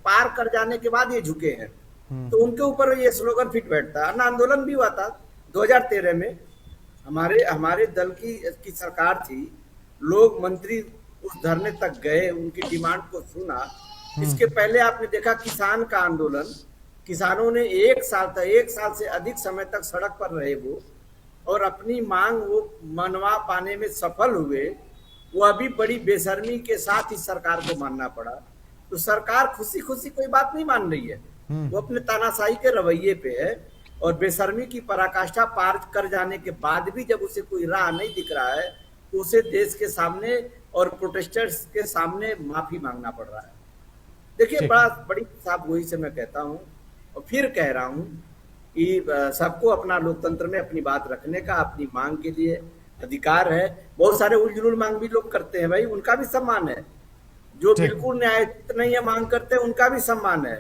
Speaker 6: पार कर जाने के बाद ये झुके हैं, तो उनके ऊपर ये स्लोगन फिट बैठता है। आंदोलन भी हुआ था 2013 में, हमारे दल की सरकार थी, लोग मंत्री उस धरने तक गए, उनकी डिमांड को सुना। इसके पहले आपने देखा किसान का आंदोलन, किसानों ने एक साल से अधिक समय तक सड़क पर रहे वो, और अपनी मांग वो मनवा पाने में सफल हुए। वो अभी बड़ी बेशर्मी के साथ इस सरकार को मानना पड़ा। तो सरकार खुशी खुशी कोई बात नहीं मान रही है, वो अपने तानाशाही के रवैये पे है, और बेशर्मी की पराकाष्ठा पार कर जाने के बाद भी जब उसे कोई राह नहीं दिख रहा है तो उसे देश के सामने और प्रोटेस्टर्स के सामने माफी मांगना पड़ रहा है। देखिए, बड़ी साफ गोई से मैं कहता हूँ और फिर कह रहा हूँ कि सबको अपना लोकतंत्र में अपनी बात रखने का, अपनी मांग के लिए अधिकार है। बहुत सारे उलझुल मांग भी लोग करते हैं भाई, उनका भी सम्मान है। जो बिल्कुल न्यायोचित नहीं है मांग करते हैं, उनका भी सम्मान है।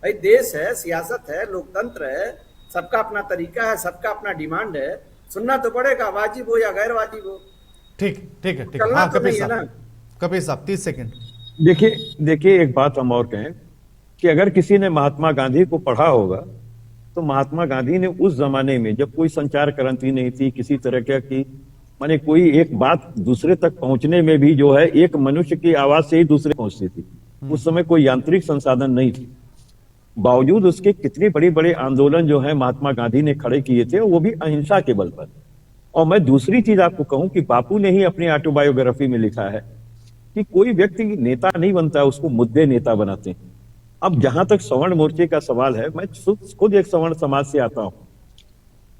Speaker 6: भाई देश है, सियासत है, लोकतंत्र है, सबका अपना तरीका है, सबका अपना डिमांड है, सुनना तो पड़ेगा, वाजिब हो या गैर वाजिब हो।
Speaker 1: ठीक है।
Speaker 6: हाँ,
Speaker 1: कपिल साहब 30 सेकंड।
Speaker 7: देखिए एक बात हम और कहें कि अगर किसी ने महात्मा गांधी को पढ़ा होगा तो महात्मा गांधी ने उस जमाने में, जब कोई संचार क्रांति नहीं थी, किसी तरह की माने कोई एक बात दूसरे तक पहुंचने में भी जो है एक मनुष्य की आवाज से ही दूसरे पहुंचती थी, उस समय कोई यांत्रिक संसाधन नहीं थी, बावजूद उसके कितने बड़े बड़े आंदोलन जो है महात्मा गांधी ने खड़े किए थे, वो भी अहिंसा के बल पर। और मैं दूसरी चीज आपको कहूं कि बापू ने ही अपनी ऑटोबायोग्राफी में लिखा है कि कोई व्यक्ति नेता नहीं बनता, उसको मुद्दे नेता बनाते हैं। अब जहां तक सवर्ण मोर्चे का सवाल है, मैं खुद एक सवर्ण समाज से आता हूं।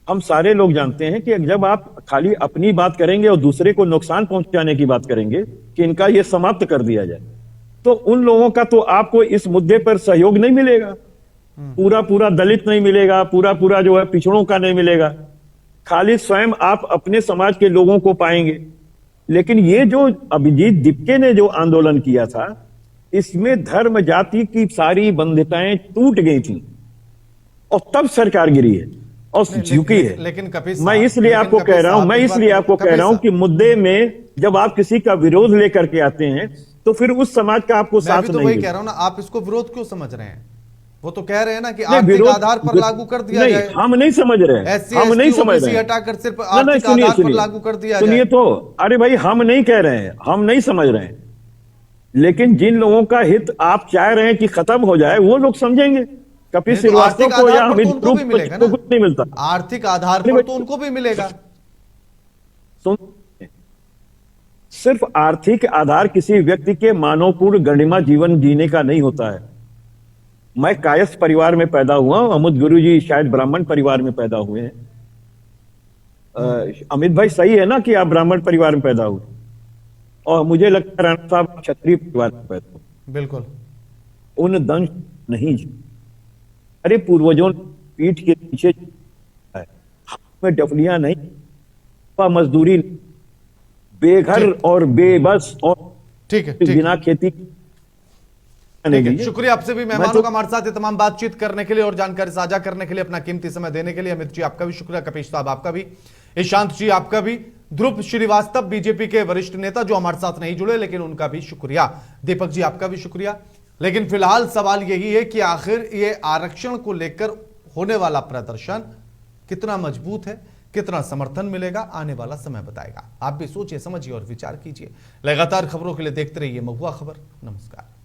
Speaker 7: हम सारे लोग जानते हैं कि जब आप खाली अपनी बात करेंगे और दूसरे को नुकसान पहुंचाने की बात करेंगे कि इनका ये समाप्त कर दिया जाए, तो उन लोगों का तो आपको इस मुद्दे पर सहयोग नहीं मिलेगा। पूरा दलित नहीं मिलेगा, पूरा जो है पिछड़ों का नहीं मिलेगा, खाली स्वयं आप अपने समाज के लोगों को पाएंगे। लेकिन ये जो अभिजीत दीपके ने जो आंदोलन किया था, इसमें धर्म जाति की सारी बंधिताएं टूट गई थी और तब सरकार गिरी है और झुकी है।
Speaker 1: लेकिन
Speaker 7: मैं इसलिए आपको कह रहा हूं कि मुद्दे में जब आप किसी का विरोध लेकर के आते हैं तो फिर उस समाज का आपको साथ नहीं।
Speaker 1: तो वही कह रहा हूं ना, आप इसको विरोध क्यों समझ रहे हैं? वो तो कह रहे हैं ना कि आर्थिक आधार पर लागू कर दिया जाए।
Speaker 7: हम नहीं समझ रहे हैं, हम नहीं समझ रहे हैं,
Speaker 1: हटाकर सिर्फ आर्थिक आधार पर लागू कर दिया जाए।
Speaker 7: सुनिए तो, अरे भाई हम नहीं कह रहे हैं, हम नहीं समझ रहे हैं, लेकिन जिन लोगों का हित आप चाह रहे हैं कि खत्म हो जाए, वो लोग समझेंगे। कपिल श्रीवास्तव को या अमित को कुछ नहीं मिलता,
Speaker 1: आर्थिक आधार पर तो उनको भी मिलेगा।
Speaker 7: सिर्फ आर्थिक आधार किसी व्यक्ति के मानवपूर्ण गरिमा जीवन जीने का नहीं होता है। मैं कायस्थ परिवार में पैदा हुआ, अमित गुरु जी शायद ब्राह्मण परिवार में पैदा हुए हैं। अमित भाई सही है ना कि आप ब्राह्मण परिवार में पैदा हुए, और मुझे लगता है राणा साहब क्षत्रिय परिवार में पैदा हुए।
Speaker 1: बिल्कुल।
Speaker 7: उन दंश नहीं, अरे पूर्वजों पीठ के पीछे में डफलियां नहीं, मजदूरी, बेघर और बेबस और
Speaker 1: ठीक है
Speaker 7: बिना खेती।
Speaker 1: शुक्रिया आपसे भी मेहमानों का हमारे साथ तमाम बातचीत करने के लिए और जानकारी साझा करने के लिए, अपना कीमती समय देने के लिए। अमित जी आपका भी शुक्रिया, कपिश साहब आपका भी, ईशांत जी आपका भी, ध्रुव श्रीवास्तव बीजेपी के वरिष्ठ नेता जो हमारे साथ नहीं जुड़े लेकिन उनका भी शुक्रिया, दीपक जी आपका भी शुक्रिया। लेकिन फिलहाल सवाल यही है कि आखिर ये आरक्षण को लेकर होने वाला प्रदर्शन कितना मजबूत है, कितना समर्थन मिलेगा, आने वाला समय बताएगा। आप भी सोचिए, समझिए और विचार कीजिए। लगातार खबरों के लिए देखते रहिए महुआ खबर। नमस्कार।